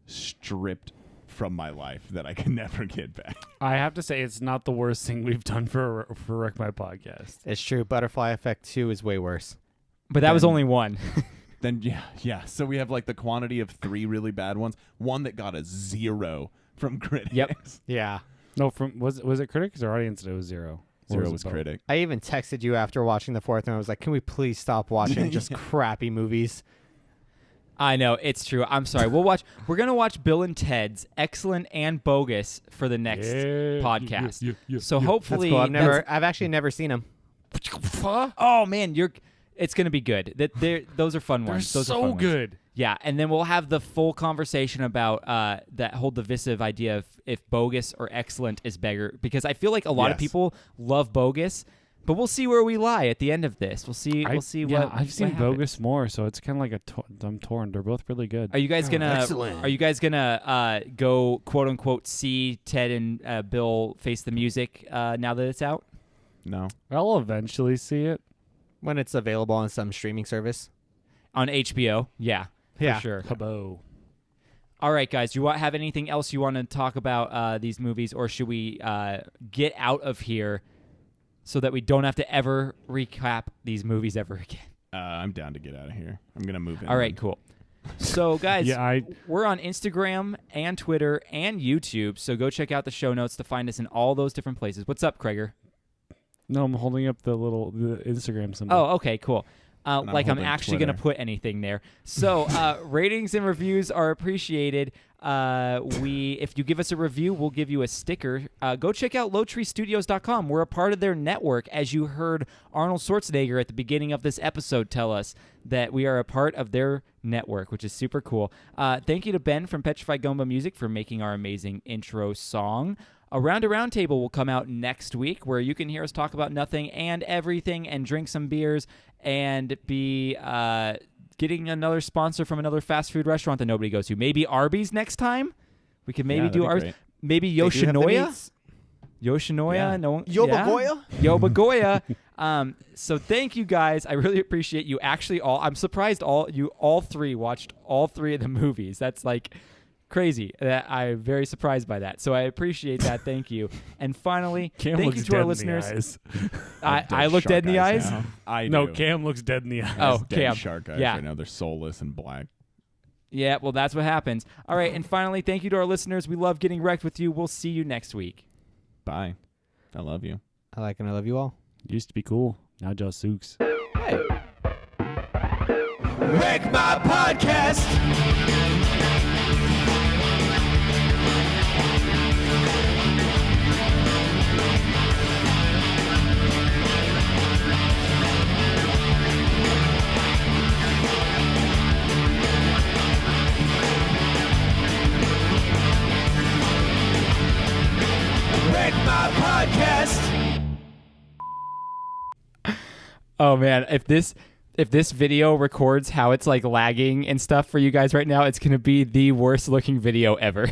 Speaker 4: stripped from my life that I can never get back.
Speaker 1: I have to say, it's not the worst thing we've done for Wreck My Podcast.
Speaker 5: It's true. Butterfly Effect 2 is way worse.
Speaker 3: But that was only one.
Speaker 4: Then yeah. So we have like the quantity of 3 really bad ones. One that got a 0 from critics.
Speaker 3: Yep.
Speaker 5: Yeah.
Speaker 1: No, was it critics or audience? It was 0. Or
Speaker 4: 0
Speaker 1: it
Speaker 4: was
Speaker 1: both?
Speaker 4: critic.
Speaker 5: I even texted you after watching the fourth one. I was like, can we please stop watching just crappy movies?
Speaker 3: I know, it's true. I'm sorry. We're going to watch Bill and Ted's Excellent and Bogus for the next podcast. So hopefully
Speaker 5: That's cool. I've actually never seen them.
Speaker 3: Oh man, it's going to be good. Those are fun ones. Those are
Speaker 1: so
Speaker 3: fun ones.
Speaker 1: good.
Speaker 3: Yeah, and then we'll have the full conversation about that whole divisive idea of if bogus or excellent is better, because I feel like a lot of people love bogus, but we'll see where we lie at the end of this. We'll see. I've seen
Speaker 1: bogus more, so it's kind of like I'm torn. They're both really good.
Speaker 3: Are you guys gonna go quote unquote see Ted and Bill Face the Music now that it's out?
Speaker 4: No.
Speaker 1: I'll eventually see it
Speaker 5: When it's available on some streaming service.
Speaker 3: On HBO, yeah. For sure.
Speaker 1: Habo.
Speaker 3: All right, guys. Do you have anything else you want to talk about these movies, or should we get out of here so that we don't have to ever recap these movies ever again?
Speaker 4: I'm down to get out of here. I'm going to move in.
Speaker 3: All right, cool. So, guys,
Speaker 1: Yeah,
Speaker 3: we're on Instagram and Twitter and YouTube, so go check out the show notes to find us in all those different places. What's up, Krager?
Speaker 1: No, I'm holding up the Instagram symbol.
Speaker 3: Oh, okay, cool. Like I'm
Speaker 4: holding
Speaker 3: actually going to
Speaker 4: Twitter.
Speaker 3: put anything there. So ratings and reviews are appreciated. If you give us a review, we'll give you a sticker. Go check out LOWTREEStudios.com. We're a part of their network, as you heard Arnold Schwarzenegger at the beginning of this episode tell us that we are a part of their network, which is super cool. Thank you to Ben from Petrified Gumbo Music for making our amazing intro song. Around a Round Table will come out next week, where you can hear us talk about nothing and everything and drink some beers and be getting another sponsor from another fast food restaurant that nobody goes to. Maybe Arby's next time? We could maybe do ours.
Speaker 4: great.
Speaker 3: Maybe
Speaker 5: They do have the
Speaker 3: Yoshinoya?
Speaker 5: meats.
Speaker 3: Yoshinoya?
Speaker 4: Yeah.
Speaker 3: No one,
Speaker 5: Yobagoya?
Speaker 3: Yeah. Yobagoya. So thank you guys. I really appreciate you. Actually, I'm surprised all three watched all 3 of the movies. That's like crazy. That I'm very surprised by that. So I appreciate that. Thank you. And finally,
Speaker 1: Cam
Speaker 3: thank
Speaker 1: looks
Speaker 3: you to
Speaker 1: dead
Speaker 3: our
Speaker 1: in the
Speaker 3: listeners.
Speaker 1: eyes.
Speaker 3: I look dead in the eyes.
Speaker 4: Now. I
Speaker 1: No,
Speaker 4: do.
Speaker 1: Cam looks dead in the eyes.
Speaker 3: Oh,
Speaker 4: Dead
Speaker 3: Cam.
Speaker 4: shark eyes
Speaker 3: Yeah.
Speaker 4: right now. They're soulless and black.
Speaker 3: Yeah, well, that's what happens. All right, and finally, thank you to our listeners. We love getting wrecked with you. We'll see you next week.
Speaker 4: Bye. I love you.
Speaker 5: I like and I love you all.
Speaker 1: Used to be cool. Now just suits.
Speaker 2: Wreck My Podcast. Wreck My Podcast.
Speaker 3: Oh man, if this video records how it's like lagging and stuff for you guys right now, it's gonna be the worst looking video ever.